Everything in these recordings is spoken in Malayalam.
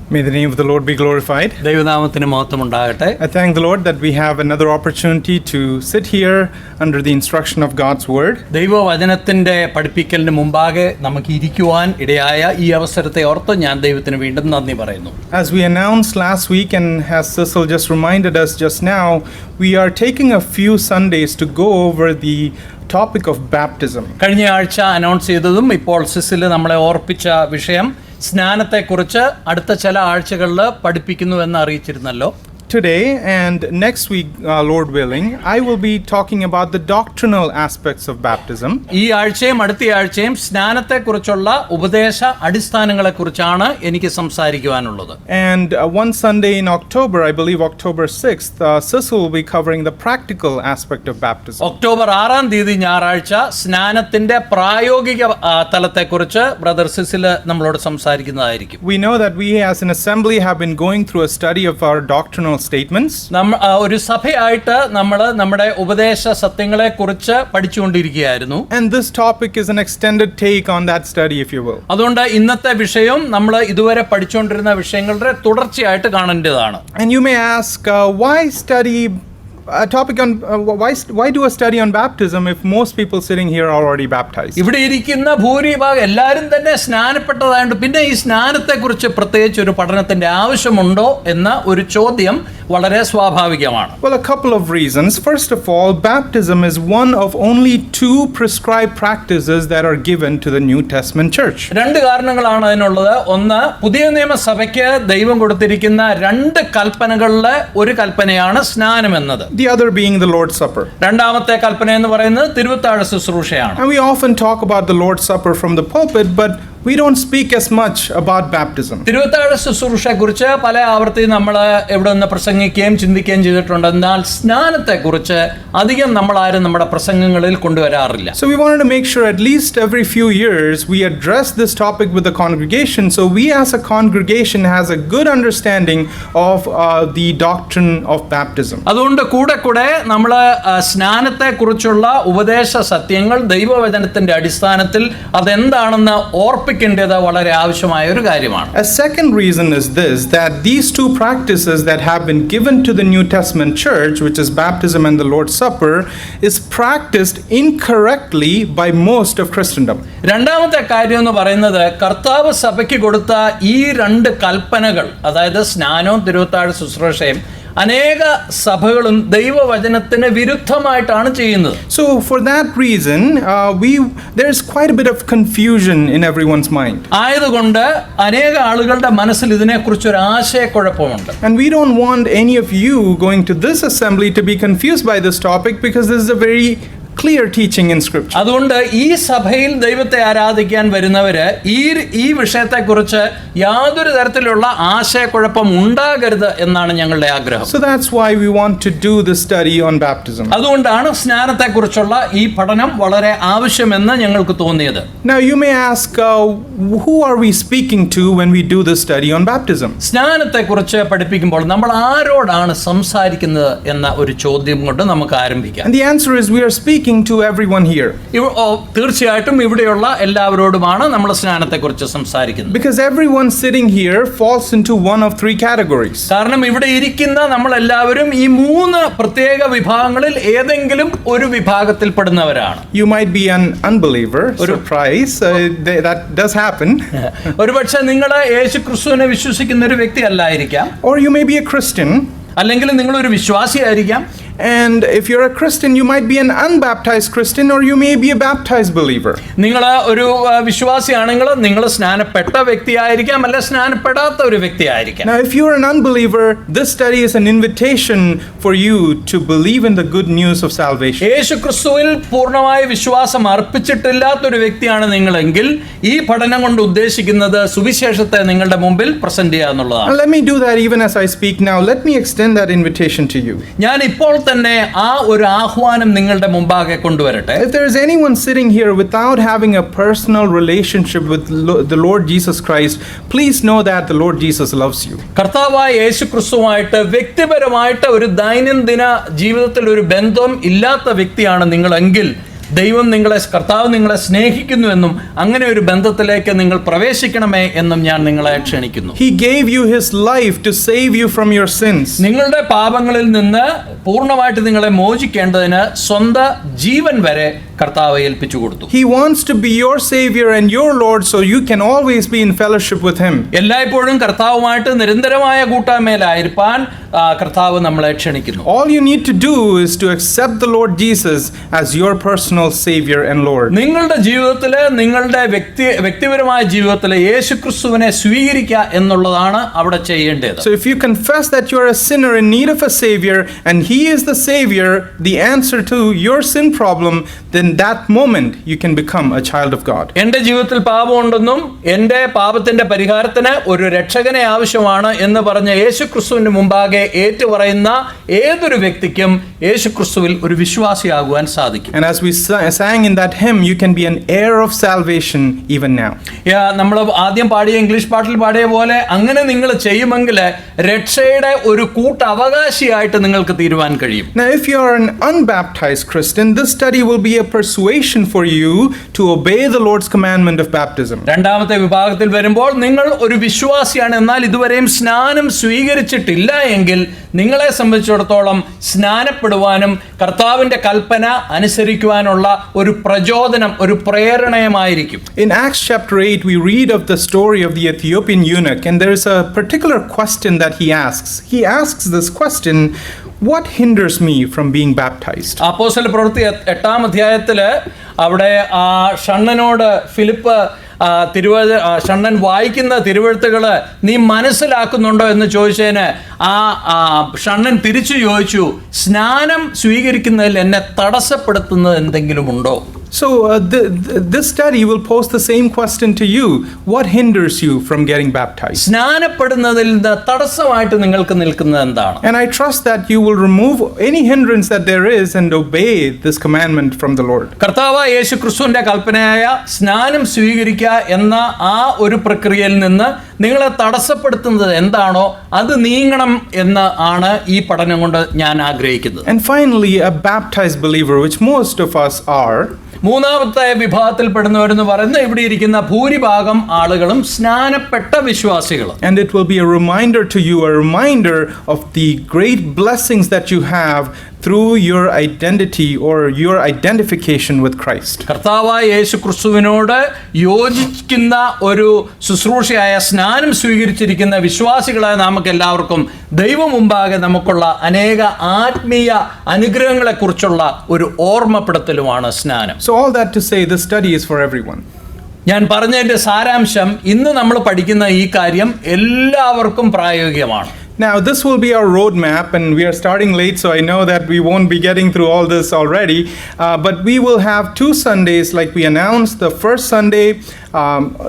May the name of the Lord be glorified. ദൈവനാമത്തിന് മഹത്വം ഉണ്ടാകട്ടെ. I thank the Lord that we have another opportunity to sit here under the instruction of God's word. ദൈവവചനത്തിന്റെ പഠിപ്പിക്കലിന് മുമ്പാകെ നമുക്ക് ഇരിക്കുവാൻ ഇടയായ ഈ അവസരത്തെ ഓർത്ത് ഞാൻ ദൈവത്തിന് വീണ്ടും നന്ദി പറയുന്നു. As we announced last week and as Cecil just reminded us just now, we are taking a few Sundays to go over the topic of baptism. കഴിഞ്ഞ ആഴ്ച അനൗൺസ് ചെയ്തതും ഇപ്പോൾ സിസിൽ നമ്മളെ ഓർപ്പിച്ച വിഷയം സ്നാനത്തെക്കുറിച്ച് അടുത്ത ചില ആഴ്ചകളിൽ പഠിപ്പിക്കുന്നുവെന്ന് അറിയിച്ചിരുന്നല്ലോ. Today and next week, Lord willing, I will be talking about the doctrinal aspects of baptism. ഈ ആഴ്ചയും അടുത്ത ആഴ്ചയും സ്നാനത്തെക്കുറിച്ചുള്ള ഉപദേശ അടിസ്ഥാനങ്ങളെക്കുറിച്ചാണ് എനിക്ക് സംസാരിക്കുവാനുള്ളത്. And one Sunday in October, I believe October 6th, Cecil will be covering the practical aspect of baptism. October 6 തീയതി ഞായറാഴ്ച സ്നാനത്തിന്റെ പ്രായോഗിക തലത്തെക്കുറിച്ച് ബ്രദർ സിസിൽ നമ്മളോട് സംസാരിക്കുന്നതായിരിക്കും. We know that we as an assembly have been going through a study of our doctrinal statements. ഒരു സഭയായിട്ട് നമ്മൾ നമ്മുടെ ഉപദേശ സത്യങ്ങളെ കുറിച്ച് പഠിച്ചുകൊണ്ടിരിക്കുകയായിരുന്നു. And this topic is an extended take on that study, if you will. അതുകൊണ്ട് ഇന്നത്തെ വിഷയം നമ്മൾ ഇതുവരെ പഠിച്ചുകൊണ്ടിരുന്ന വിഷയങ്ങളുടെ തുടർച്ചയായിട്ട് കാണേണ്ടതാണ്. And you may ask, why study a topic on why do a study on baptism if most people sitting here are already baptized? ഇവിടെ ഇരിക്കുന്ന ഭൂരിഭാഗം എല്ലാവരും തന്നെ സ്നാനപ്പെട്ടതായിട്ട് പിന്നെ ഈ സ്നാനത്തെക്കുറിച്ച് പ്രത്യേകിച്ച് ഒരു പഠനത്തിന്റെ ആവശ്യമുണ്ടോ എന്ന ഒരു ചോദ്യം വളരെ സ്വാഭാവികമാണ്. Well, a couple of reasons. First of all, baptism is one of only two prescribed practices that are given to the New Testament church. രണ്ട് കാരണങ്ങളാണ് അതിനുള്ളത്. ഒന്ന്, പുതിയ നിയമസഭയ്ക്ക് ദൈവം കൊടുത്തിരിക്കുന്ന രണ്ട് കൽപ്പനകളിലെ ഒരു കൽപ്പനയാണ് സ്നാനം എന്നത്. The other being the Lord's Supper. രണ്ടാമത്തെ കൽപ്പന എന്ന് പറയുന്നത് തിരുവത്താഴ ശുശ്രൂഷയാണ്. And we often talk about the Lord's Supper from the pulpit, but we don't speak as much about baptism. തിരുവത്താഴ ശുശ്രൂഷയെക്കുറിച്ച് പല ആവർത്തി നമ്മൾ ഇവിടെ നിന്ന് പ്രസംഗിക്കുകയും ചിന്തിക്കുകയും ചെയ്തിട്ടുണ്ട്. എന്നാൽ സ്നാനത്തെക്കുറിച്ച് അധികം നമ്മൾ ആരും നമ്മുടെ പ്രസംഗങ്ങളിൽ കൊണ്ടുവരാറില്ല. So we wanted to make sure at least every few years we address this topic with the congregation, so we as a congregation has a good understanding of the doctrine of baptism. അതുകൊണ്ട് കൂടെ നമ്മൾ സ്നാനത്തെക്കുറിച്ചുള്ള ഉപദേശ സത്യങ്ങൾ ദൈവവചനത്തിന്റെ അടിസ്ഥാനത്തിൽ അതെന്താണെന്ന് ഓർപ്പിക്കേണ്ടത് വളരെ ആവശ്യമായ ഒരു കാര്യമാണ്. A second reason is this, that these two practices that have been given to the New Testament church, which is baptism and the Lord's Supper, is practiced incorrectly by most of Christendom. രണ്ടാമത്തെ കാര്യം എന്ന് പറയുന്നത് കർത്താവ് സഭയ്ക്ക് കൊടുത്ത ഈ രണ്ട് കൽപ്പനകൾ, അതായത് സ്നാനവും തിരുവത്താഴ ശുശ്രൂഷയും അനേക സഭകളും ദൈവവചനത്തിന് വിരുദ്ധമായിട്ടാണ് ചെയ്യുന്നത്. So for that reason, there is quite a bit of confusion in everyone's mind. ആയതുകൊണ്ട് അനേക ആളുകളുടെ മനസ്സിൽ ഇതിനെക്കുറിച്ച് ഒരു ആശയക്കുഴപ്പമുണ്ട്. And we don't want any of you going to this assembly to be confused by this topic, because this is a very clear teaching in scripture. അതുകൊണ്ട് ഈ സഭയിൽ ദൈവത്തെ ആരാധിക്കാൻ വരുന്നവര് ഈ വിഷയത്തെക്കുറിച്ച് യാതൊരു തരത്തിലുള്ള ആശയക്കുഴപ്പം ഉണ്ടാകരുത് എന്നാണ് ഞങ്ങളുടെ ആഗ്രഹം. So that's why we want to do this study on baptism. അതുകൊണ്ടാണ് സ്നാനത്തെക്കുറിച്ചുള്ള ഈ പഠനം വളരെ ആവശ്യമെന്ന് ഞങ്ങൾക്ക് തോന്നിയത്. Now you may ask, who are we speaking to when we do this study on baptism? സ്നാനത്തെക്കുറിച്ച് പഠിപ്പിക്കുമ്പോൾ നമ്മൾ ആരോടാണ് സംസാരിക്കുന്നത് എന്ന ഒരു ചോദ്യം കൊണ്ട് നമുക്ക് ആരംഭിക്കാം. And the answer is we are speaking to everyone here. തീർച്ചയായിട്ടും ഇവിടെയുള്ള എല്ലാവരോടുമാണ് നമ്മൾ സ്നാനത്തെക്കുറിച്ച് സംസാരിക്കുന്നത്. Because everyone sitting here falls into one of three categories. കാരണം ഇവിടെ ഇരിക്കുന്ന നമ്മൾ എല്ലാവരും ഈ മൂന്ന് പ്രത്യേക വിഭാഗങ്ങളിൽ ഏതെങ്കിലും ഒരു വിഭാഗത്തിൽ പെടുന്നവരാണ്. You might be an unbeliever. Surprise, that does happen. ഒരുപക്ഷെ നിങ്ങൾ യേശുക്രിസ്തുവിനെ വിശ്വസിക്കുന്ന ഒരു വ്യക്തി അല്ലായിരിക്കാം. Or you may be a Christian. അല്ലെങ്കിൽ നിങ്ങൾ ഒരു വിശ്വാസിയായിരിക്കാം. And if you're a Christian, you might be an unbaptized Christian, or you may be a baptized believer. നിങ്ങൾ ഒരു വിശ്വാസിയാണെങ്കിൽ നിങ്ങൾ സ്നാനപ്പെട്ട വ്യക്തിയായിരിക്കാം, അല്ല സ്നാനപ്പെടാത്ത ഒരു വ്യക്തിയായിരിക്കാം. Now if you're an unbeliever, this study is an invitation for you to believe in the good news of salvation. യേശുക്രിസ്തുവിൽ പൂർണ്ണമായ വിശ്വാസം അർപ്പിച്ചിട്ടില്ലാത്ത ഒരു വ്യക്തിയാണ് നിങ്ങളെങ്കിൽ ഈ പഠനം കൊണ്ട് ഉദ്ദേശിക്കുന്നത് സുവിശേഷത്തെ നിങ്ങളുടെ മുമ്പിൽ പ്രസന്റ് ചെയ്യുക എന്നുള്ളതാണ്. And let me do that even as I speak now. Let me extend that invitation to you. ഞാൻ ഇപ്പോൾ തന്നെ ആ ഒരു ആഹ്വാനം നിങ്ങളുടെ മുമ്പാകെ കൊണ്ടുവരട്ടെ. If there is anyone sitting here without having a personal relationship with the Lord Jesus Christ, please know that the Lord Jesus loves you. കർത്താവായ യേശുക്രിസ്തുവായിട്ട് വ്യക്തിപരമായിട്ട് ഒരു ദൈനംദിന ജീവിതത്തിൽ ഒരു ബന്ധം ഇല്ലാത്ത വ്യക്തിയാണ് നിങ്ങളെങ്കിൽ കർത്താവ് നിങ്ങളെ സ്നേഹിക്കുന്നുവെന്നും അങ്ങനെ ഒരു ബന്ധത്തിലേക്ക് നിങ്ങൾ പ്രവേശിക്കണമേ എന്നും ഞാൻ നിങ്ങളെ ക്ഷണിക്കുന്നു. He gave you his life to save you from your sins. നിങ്ങളുടെ പാപങ്ങളിൽ നിന്ന് പൂർണ്ണമായിട്ട് നിങ്ങളെ മോചിക്കേണ്ടതിന് സ്വന്തം ജീവൻ വരെ കർത്താവ് ഏൽപ്പിച്ചു കൊടുത്തു. He wants to be your savior and your Lord, so you can always be in fellowship with him. എല്ലായ്പ്പോഴും കർത്താവുമായിട്ട് നിരന്തരമായ കൂട്ടായ്മയിലായിരിക്കാൻ കർത്താവ് നമ്മളെ ക്ഷണിക്കുന്നു. All you need to do is to accept the Lord Jesus as your personal savior and Lord. നിങ്ങളുടെ ജീവിതത്തിലെ നിങ്ങളുടെ വ്യക്തിപരമായ ജീവിതത്തിലെ യേശുക്രിസ്തുവിനെ സ്വീകരിക്കുക എന്നുള്ളതാണ് അവിടെ ചെയ്യേണ്ടത്. So if you confess that you are a sinner in need of a savior and he is the savior, the answer to your sin problem, then that moment you can become a child of God. എൻ്റെ ജീവിതത്തിൽ പാപമുണ്ടെന്നും എൻ്റെ പാപത്തിന്റെ പരിഹാരത്തിന് ഒരു രക്ഷകനെ ആവശ്യമാണ് എന്ന് പറഞ്ഞ യേശുക്രിസ്തുവിന്റെ മുമ്പാകെ ഏറ്റുപറയുന്ന ഏതൊരു വ്യക്തിക്കും യേശുക്രിസ്തുവിൽ ഒരു വിശ്വാസിയാകുവാൻ സാധിക്കും. And as we sang in that hymn, you can be an heir of salvation even now. നമ്മൾ ആദ്യം പാടിയ ഇംഗ്ലീഷ് പാട്ടിൽ പാടിയ പോലെ അങ്ങനെ നിങ്ങൾ ചെയ്യുമെങ്കിൽ രക്ഷയുടെ ഒരു കൂട്ടവകാശിയായിട്ട് നിങ്ങൾക്ക് തീരുവാൻ കഴിയും. Now if you are an unbaptized Christian, this study will be a persuasion for you to obey the Lord's commandment of baptism. രണ്ടാമത്തെ വിഭാഗത്തിൽ വരുമ്പോൾ നിങ്ങൾ ഒരു വിശ്വാസിയാണ്, എന്നാൽ ഇതുവരെയും സ്നാനം സ്വീകരിച്ചിട്ടില്ല എങ്കിൽ നിങ്ങളെ സംബന്ധിച്ചിടത്തോളം സ്നാനപ്പെടുവാനും കർത്താവിന്റെ കൽപ്പന അനുസരിക്കുവാനുള്ള ഒരു പ്രചോദനം, ഒരു പ്രേരണയുമായിരിക്കും. In Acts chapter 8 we read of the story of the Ethiopian eunuch, and there is a particular question that he asks. He asks this question, what hinders me from being baptized? അപ്പോസ്തല പ്രവൃത്തി 8-ാം അധ്യായത്തില് അവിടെ ഷണ്ണനോട് ഫിലിപ്പ് ഷണ്ണൻ വായിക്കുന്ന തിരുവെഴുത്തുകള് നീ മനസ്സിലാക്കുന്നുണ്ടോ എന്ന് ചോദിച്ചതിന് ഷണ്ണൻ തിരിച്ചു ചോദിച്ചു, സ്നാനം സ്വീകരിക്കുന്നതിൽ എന്നെ തടസ്സപ്പെടുത്തുന്നത് എന്തെങ്കിലും ഉണ്ടോ? So this study will pose the same question to you. What hinders you from getting baptized? സ്നാനപ്പെടുന്നതിൽ തടസ്സമായിട്ട് നിങ്ങൾക്ക് നിൽക്കുന്നത് എന്താണ്? And I trust that you will remove any hindrance that there is and obey this commandment from the Lord. കർത്താവായ യേശുക്രിസ്തുവിന്റെ കൽപ്പനയായ സ്നാനം സ്വീകരിക്കുക എന്ന ആ ഒരു പ്രക്രിയയിൽ നിന്ന് നിങ്ങളെ തടസ്സപ്പെടുത്തുന്നത് എന്താണോ അത് നീങ്ങണം എന്ന് ആണ് ഈ പഠനം കൊണ്ട് ഞാൻ ആഗ്രഹിക്കുന്നത്. And finally, a baptized believer, which most of us are, മൂന്നാമത്തെ വിഭാഗത്തിൽ പെടുന്നവരെന്ന് പറയുന്നത് ഇവിടെ ഇരിക്കുന്ന ഭൂരിഭാഗം ആളുകളും സ്നാനപ്പെട്ട വിശ്വാസികൾ. And it will be a reminder to you, a reminder of the great blessings that you have through your identity or your identification with Christ. കർത്താവായ യേശുക്രിസ്തുവിനോട് യോജിക്കുന്ന ഒരു ശുശ്രൂഷയായ സ്നാനം സ്വീകരിച്ചിരിക്കുന്ന വിശ്വാസികളായ നമുക്ക് എല്ലാവർക്കും ദൈവം മുമ്പാകെ നമുക്കുള്ള അനേക ആത്മീയ അനുഗ്രഹങ്ങളെ കുറിച്ചുള്ള ഒരു ഓർമ്മപ്പെടുത്തലുമാണ് സ്നാനം. So all that to say, this study is for everyone. ഞാൻ പറഞ്ഞതിന്റെ സാരാംശം ഇന്ന് നമ്മൾ പഠിക്കുന്ന ഈ കാര്യം എല്ലാവർക്കും പ്രായോഗികമാണ്. Now this will be our roadmap, and we are starting late, so I know that we won't be getting through all this already, but we will have 2 Sundays like we announced. The first Sunday,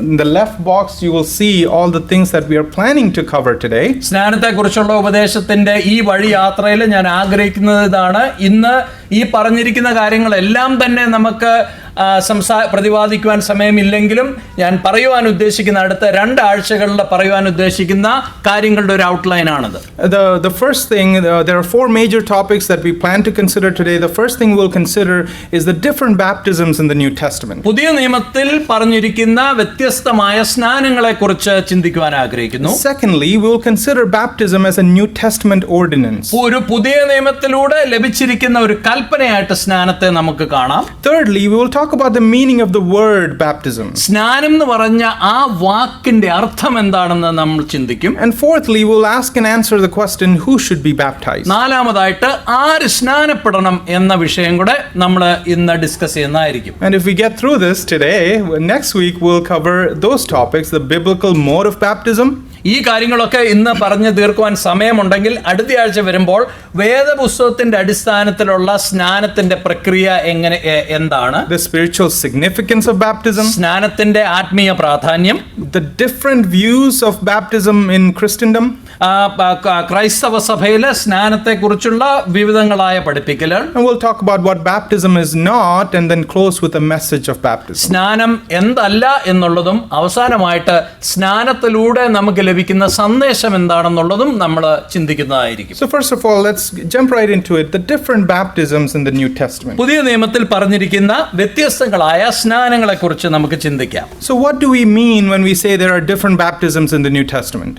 in the left box you will see all the things that we are planning to cover today. സ്നാനത്തെക്കുറിച്ചുള്ള ഉപദേശത്തിന്റെ ഈ വഴി യാത്രയിൽ ഞാൻ ആഗ്രഹിക്കുന്നത് ഇതാണ്. ഇന്ന് ഈ പറഞ്ഞിരിക്കുന്ന കാര്യങ്ങളെല്ലാം തന്നെ നമുക്ക് പ്രതിപാദിക്കുവാൻ സമയമില്ലെങ്കിലും ഞാൻ പറയുവാൻ ഉദ്ദേശിക്കുന്ന അടുത്ത 2 ആഴ്ചകളിൽ പറയുവാൻ ഉദ്ദേശിക്കുന്ന കാര്യങ്ങളുടെ ഒരു ഔട്ട്ലൈൻ ആണത്. The first thing, there are 4 major topics that we plan to consider today. The first thing we'll consider is the different baptisms in the New Testament. പുതിയ നിയമത്തിൽ പറഞ്ഞിരിക്കുന്ന വ്യത്യസ്തമായ സ്നാനങ്ങളെ കുറിച്ച് ചിന്തിക്കുവാൻ ആഗ്രഹിക്കുന്നു. Secondly, we will consider baptism as a New Testament ordinance. ഒരു പുതിയ നിയമത്തിലൂടെ ലഭിച്ചിരിക്കുന്ന ഒരു കൽപ്പനയായിട്ട് സ്നാനത്തെ നമുക്ക് കാണാം. Thirdly, we will talk about the meaning of the word baptism. സ്നാനം എന്ന് പറഞ്ഞ ആ വാക്കിന്റെ അർത്ഥം എന്താണെന്ന് നമ്മൾ ചിന്തിക്കും. And fourthly, we will ask and answer the question, who should be baptized? നാലാമതായിട്ട് ആര് സ്നാനപ്പെടണം എന്ന വിഷയം കൂടെ നമ്മൾ ഇന്ന് ഡിസ്കസ് ചെയ്യുന്നതായിരിക്കും. And if we get through this today, next week we'll cover those topics, the biblical mode of baptism. ഈ കാര്യങ്ങളൊക്കെ ഇന്ന് പറഞ്ഞു തീർക്കുവാൻ സമയമുണ്ടെങ്കിൽ അടുത്ത ആഴ്ച വരുമ്പോൾ വേദപുസ്തകത്തിന്റെ അടിസ്ഥാനത്തിലുള്ള സ്നാനത്തിന്റെ പ്രക്രിയ എന്താണ്, the spiritual significance of baptism, സ്നാനത്തിന്റെ ആത്മീയ പ്രാധാന്യം, the different views of baptism in Christendom, ക്രൈസ്തവ സഭയിലെ സ്നാനത്തെക്കുറിച്ചുള്ള വിവിധങ്ങളായ പഠിപ്പിക്കലുകൾ. And we'll talk about what baptism is not and then close with a message of baptism. സ്നാനം എന്തല്ല എന്നുള്ളതും അവസാനമായിട്ട് സ്നാനത്തിലൂടെ നമുക്ക് ലഭിക്കുന്ന സന്ദേശം എന്താണെന്നുള്ളതും നമ്മൾ ചിന്തിക്കുന്നതായിരിക്കും. So first of all, let's jump right into it. The different baptisms in the New Testament. പുതിയ നിയമത്തിൽ പറഞ്ഞിരിക്കുന്ന വ്യത്യസ്തങ്ങളായ സ്നാനങ്ങളെക്കുറിച്ച് നമുക്ക് ചിന്തിക്കാം. So what do we mean when we say there are different baptisms in the New Testament?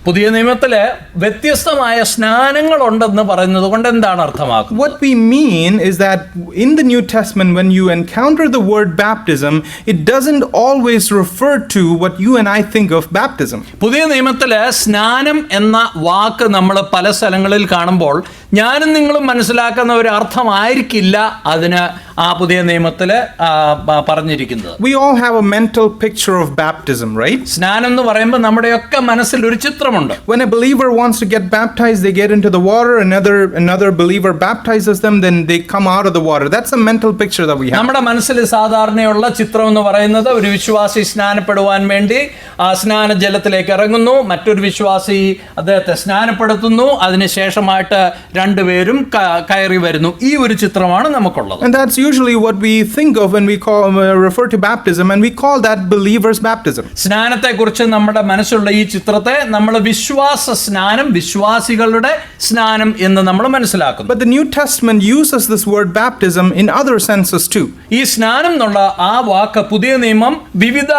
പുതിയ നിയമത്തില് വ്യത്യസ്തമായ സ്നാനങ്ങൾ ഉണ്ടെന്ന് പറയുന്നത് കൊണ്ട് എന്താണ് അർത്ഥമാക്കുന്നത്? What we mean is that in the New Testament, when you encounter the word baptism, it doesn't always refer to what you and I think of baptism. പുതിയ നിയമത്തില് സ്നാനം എന്ന വാക്ക് നമ്മൾ പല സ്ഥലങ്ങളിൽ കാണുമ്പോൾ ഞാനും നിങ്ങളും മനസ്സിലാക്കുന്ന ഒരു അർത്ഥമായിരിക്കില്ല അതിന് ആ പുതിയ നിയമത്തില് പറഞ്ഞിരിക്കുന്നത്. We all have a mental picture of baptism, right? സ്നാനം എന്ന് പറയുമ്പോൾ നമ്മുടെയൊക്കെ മനസ്സിൽ ഒരു ചിത്രമുണ്ട്. When a believer wants to get baptized, they get into the water. Another believer baptizes them, then they come out of the water. That's a mental picture that we have. നമ്മുടെ മനസ്സിൽ സാധാരണയുള്ള ചിത്രം എന്ന് പറയുന്നത് ഒരു വിശ്വാസി സ്നാനപ്പെടുവാൻ വേണ്ടി ആ സ്നാന ജലത്തിലേക്ക് ഇറങ്ങുന്നു, മറ്റൊരു വിശ്വാസി അദ്ദേഹത്തെ സ്നാനപ്പെടുത്തുന്നു, അതിനുശേഷമായിട്ട് രണ്ടുപേരും കയറി വരുന്നു. ഈ ഒരു ചിത്രമാണ് നമുക്കുള്ളത്. And that's usually what we think of when we refer to baptism, and we call that believer's baptism. സ്നാനത്തെക്കുറിച്ച് നമ്മുടെ മനസ്സിലുള്ള ഈ ചിത്രത്തെ നമ്മൾ വിശ്വാസ സ്നാനം, വിശ്വാസികളുടെ സ്നാനം എന്ന് നമ്മൾ മനസ്സിലാക്കുന്നു. But the New Testament uses this word baptism in other senses too. ഈ സ്നാനം എന്നുള്ള ആ വാക്ക് പുതിയ നിയമം വിവിധ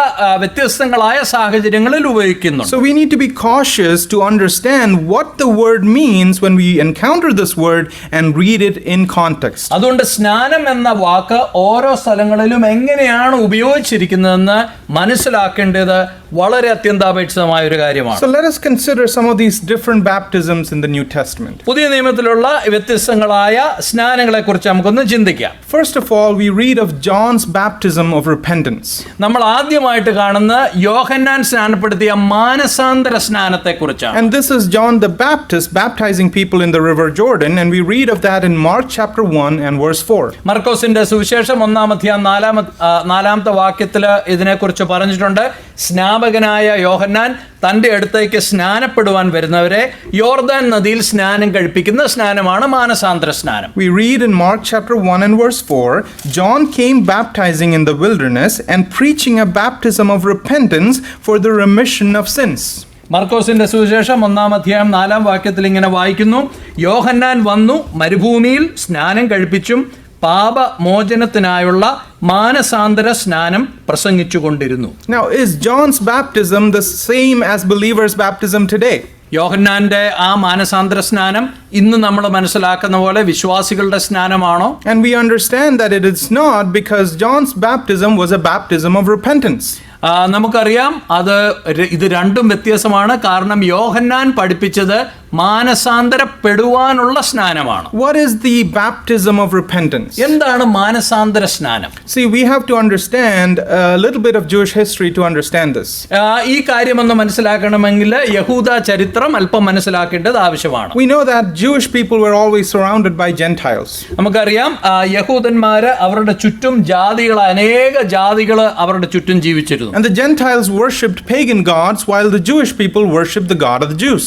വ്യത്യസ്തങ്ങളായ സാഹചര്യങ്ങളിൽ ഉപയോഗിക്കുന്നുണ്ട്. So we need to be cautious to understand what the word means when we encounter this word and read it in context. അതുകൊണ്ട് സ്നാനം എന്ന വാക്ക് ഓരോ സ്ഥലങ്ങളിലും എങ്ങനെയാണ് ഉപയോഗിച്ചിരിക്കുന്നതെന്ന് മനസ്സിലാക്കേണ്ടത് വളരെ അത്യന്താപേക്ഷിതമായ ഒരു കാര്യമാണ്. So let us consider some of these different baptisms in the New Testament. പുതിയ നിയമത്തിലുള്ള വ്യത്യസ്തങ്ങളായ സ്നാനങ്ങളെ കുറിച്ച് നമുക്കൊന്ന് ചിന്തിക്കാം. First of all, we read of John's baptism of repentance. നമ്മൾ ആദ്യമായിട്ട് കാണുന്ന യോഹന്നാൻ സ്നാനപ്പെടുത്തിയ മാനസാന്തര സ്നാനത്തെ കുറിച്ചാണ്. And this is John the Baptist baptizing people in the river Jordan, and we read of that in Mark chapter 1 and verse 4. മർക്കോസിന്റെ സുവിശേഷം 1-ാം അധ്യായം 4-ാമത്തെ വാക്യത്തിൽ ഇതിനെക്കുറിച്ച് പറഞ്ഞിട്ടുണ്ട്. സ്നാപകനായ യോഹന്നാൻ തൻ്റെ അടുത്തേക്ക് സ്നാനപ്പെടുവാൻ വരുന്നവരെ യോർദാൻ നദിയിൽ സ്നാനം കഴിപ്പിക്കുന്ന സ്നാനമാണ് മാനസാന്തര സ്നാനം. We read in Mark chapter 1 and verse 4, John came baptizing in the wilderness and preaching a baptism of repentance for the remission of sins. മർക്കോസിന്റെ സുവിശേഷം 1-ാം അധ്യായം 4-ാം വാക്യത്തിൽ ഇങ്ങനെ വായിക്കുന്നു: യോഹന്നാൻ വന്നു മരുഭൂമിയിൽ സ്നാനം കഴിപ്പിച്ചും പാപമോചനത്തിനായുള്ള മാനസാന്തര സ്നാനം പ്രസംഗിച്ചുകൊണ്ടിരുന്നു. Now, is John's baptism the same as believers' baptism today? യോഹന്നാന്റെ ആ മാനസാന്തര സ്നാനം ഇന്ന് നമ്മൾ മനസ്സിലാക്കുന്ന പോലെ വിശ്വാസികളുടെ സ്നാനമാണോ? And we understand that it is not, because John's baptism was a baptism of repentance. നമുക്കറിയാം ഇത് രണ്ടും വ്യത്യാസമാണ്. കാരണം യോഹന്നാൻ പഠിപ്പിച്ചത് മാനസാന്തരപ്പെടുവാനുള്ള സ്നാനമാണ്. What is the baptism of repentance? എന്താണ് മാനസാന്തര സ്നാനം? See, we have to understand a little bit of Jewish history to understand this. ഈ കാര്യമൊന്ന് മനസ്സിലാക്കണമെങ്കിൽ യഹൂദ ചരിത്രം അല്പം മനസ്സിലാക്കേണ്ടത് ആവശ്യമാണ്. We know that Jewish people were always surrounded by Gentiles. നമുക്കറിയാം യഹൂദന്മാര് അവരുടെ ചുറ്റും അനേക ജാതികൾ അവരുടെ ചുറ്റും ജീവിച്ചിരുന്നു. And the Gentiles worshipped pagan gods while the Jewish people worshipped the God of the Jews.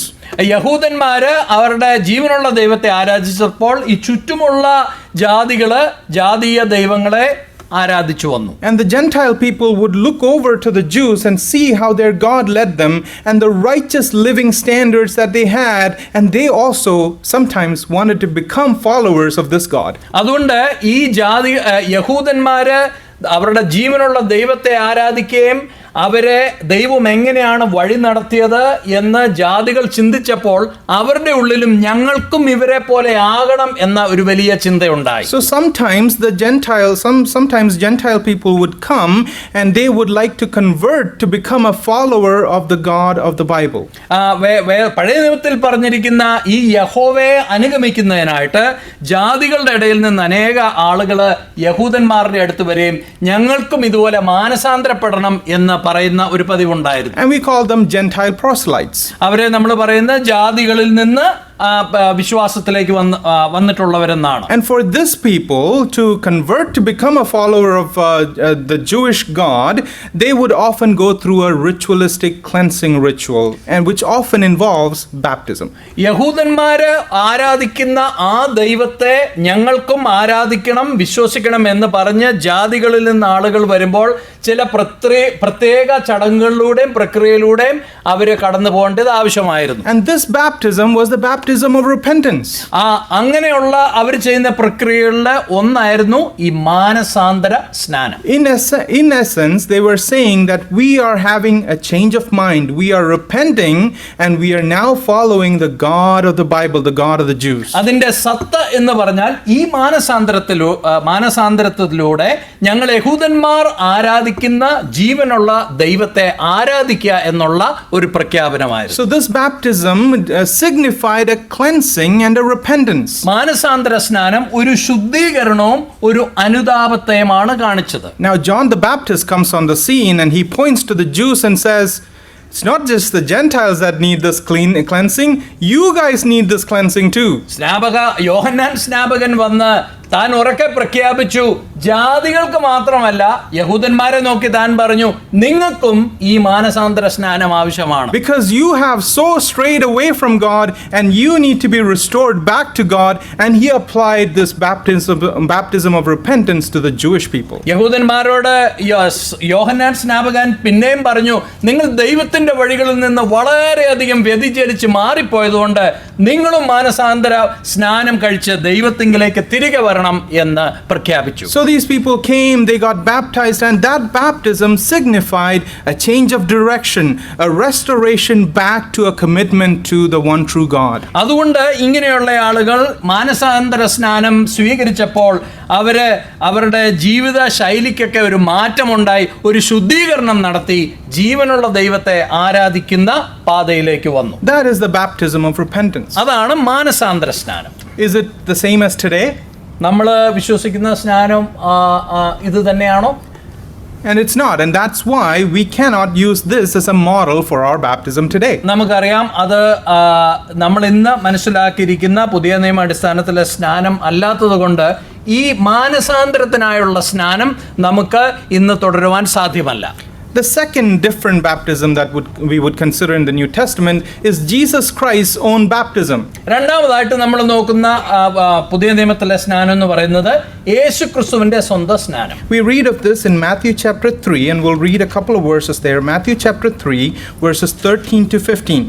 യഹൂദന്മാര് അവരുടെ ജീവനുള്ള ദൈവത്തെ ആരാധിച്ചപ്പോൾ ഈ ചുറ്റുമുള്ള ജാതീയ ദൈവങ്ങളെ ആരാധിച്ചു വന്നു. And the Gentile people would look over to the Jews and see how their God led them and the righteous living standards that they had, and they also sometimes wanted to become followers of this God. അതുകൊണ്ട് ഈ യഹൂദന്മാര് അവരുടെ ജീവനുള്ള ദൈവത്തെ ആരാധിക്കുകയും അവരെ ദൈവം എങ്ങനെയാണ് വഴി നടത്തിയത് എന്ന് ജാതികൾ ചിന്തിച്ചപ്പോൾ അവരുടെ ഉള്ളിലും ഞങ്ങൾക്കും ഇവരെ പോലെ ആകണം എന്ന ഒരു വലിയ ചിന്തയുണ്ടായി. So sometimes Gentile people would come and they would like to convert to become a follower of the God of the Bible. പഴയ നിയമത്തിൽ പറഞ്ഞിരിക്കുന്ന ഈ യഹോവയെ അനുഗമിക്കുന്നതിനായിട്ട് ജാതികളുടെ ഇടയിൽ നിന്ന് അനേക ആളുകൾ യഹൂദന്മാരുടെ അടുത്ത് വരെയും ഞങ്ങൾക്കും ഇതുപോലെ മാനസാന്തരപ്പെടണം എന്ന് പറയുന്ന ഒരു പതിവുണ്ടായിരുന്നു. And we call them Gentile proselytes. അവരെ നമ്മൾ പറയുന്ന ജാതികളിൽ നിന്ന് വിശ്വാസത്തിലേക്ക് വന്നിട്ടുള്ളവരെന്നാണ്. And for this people to convert to become a follower of the Jewish God, they would often go through a ritualistic cleansing ritual, and which often involves baptism. യഹൂദന്മാര് ആരാധിക്കുന്ന ആ ദൈവത്തെ ഞങ്ങൾക്കും ആരാധിക്കണം, വിശ്വസിക്കണം എന്ന് പറഞ്ഞ് ജാതികളിൽ നിന്ന് ആളുകൾ വരുമ്പോൾ ചില പ്രത്യേക ചടങ്ങുകളിലൂടെയും പ്രക്രിയയിലൂടെയും അവര് കടന്നു പോകേണ്ടത് ആവശ്യമായിരുന്നു. And this baptism was the baptism of repentance. അങ്ങനെയുള്ള അവർ ചെയ്യുന്ന പ്രക്രിയകളിലെ ഒന്നായിരുന്നു ഈ മാനസാന്തര സ്നാനം. In essence, they were saying that we are having a change of mind. We are repenting and we are now following the God of the Bible, the God of the Jews. അതിന്റെ സത്ത് എന്ന് പറഞ്ഞാൽ ഈ മാനസാന്തരത്തിലൂടെ ഞങ്ങൾ യഹൂദന്മാർ ആരാധിക്കുന്ന ജീവനുള്ള ദൈവത്തെ ആരാധിക്കുക എന്നുള്ള ഒരു പ്രഖ്യാപനമായിരുന്നു. So this baptism signified a cleansing and a repentance. മാനസാന്തര സ്നാനം ഒരു ശുദ്ധീകരണവും ഒരു അനുതാപത്തെയുമാണ് കാണിച്ചത്. Now John the Baptist comes on the scene and he points to the Jews and says, it's not just the Gentiles that need this cleansing, you guys need this cleansing too. യോഹന്നാൻ സ്നാപകൻ വന്ന് താൻ ഉറക്കെ പ്രഖ്യാപിച്ചു, ജാതികൾക്ക് മാത്രമല്ല യഹൂദന്മാരെ നോക്കി താൻ പറഞ്ഞു, നിങ്ങൾക്കും ഈ മാനസാന്തര സ്നാനം ആവശ്യമാണ്. Because you have so strayed away from God and you need to be restored back to God, and he applied this baptism of repentance to the Jewish people. യഹൂദന്മാരോട് യോഹന്നാൻ സ്നാപകൻ പിന്നെയും പറഞ്ഞു, നിങ്ങൾ ദൈവത്തിന്റെ വഴികളിൽ നിന്ന് വളരെയധികം വ്യതിചലിച്ച് മാറിപ്പോയതുകൊണ്ട് നിങ്ങളും മാനസാന്തര സ്നാനം കഴിച്ച് ദൈവത്തിങ്കിലേക്ക് തിരികെ വരണം എന്ന് പ്രഖ്യാപിച്ചു. So these people came, they got baptized, and that baptism signified a change of direction, a restoration back to a commitment to the one true God. അതുകൊണ്ട് ഇങ്ങനെയുള്ള ആളുകൾ മാനസാന്തര സ്നാനം സ്വീകരിച്ചപ്പോൾ അവരുടെ ജീവിത ശൈലിക്കൊക്കെ ഒരു മാറ്റമുണ്ടായി, ഒരു ശുദ്ധീകരണം നടത്തി ജീവനുള്ള ദൈവത്തെ ആരാധിക്കുന്ന പാതയിലേക്ക് വന്നു. That is the baptism of repentance. അതാണ് മാനസാന്തര സ്നാനം. Is it the same as today? നമ്മൾ വിശ്വസിക്കുന്ന സ്നാനം ഇത് തന്നെയാണോ? And it's not, and that's why we cannot use this as a model for our baptism today. നമുക്കറിയാം അത് നമ്മൾ ഇന്ന് മനസ്സിലാക്കിയിരിക്കുന്ന പുതിയ നിയമ അടിസ്ഥാനത്തിലെ സ്നാനം അല്ലാത്തതുകൊണ്ട് ഈ മാനസാന്തരത്തിനായുള്ള സ്നാനം നമുക്ക് ഇന്ന് തുടരുവാൻ സാധ്യമല്ല. The second different baptism that we would consider in the New Testament is Jesus Christ's own baptism. രണ്ടാമതായിട്ട് നമ്മൾ നോക്കുന്ന പുതിയ നിയമത്തിലെ സ്നാനം എന്ന് പറയുന്നത് യേശുക്രിസ്തുവിന്റെ സ്വന്തം സ്നാനം. We read of this in Matthew chapter 3, and we'll read a couple of verses there. Matthew chapter 3 verses 13 to 15.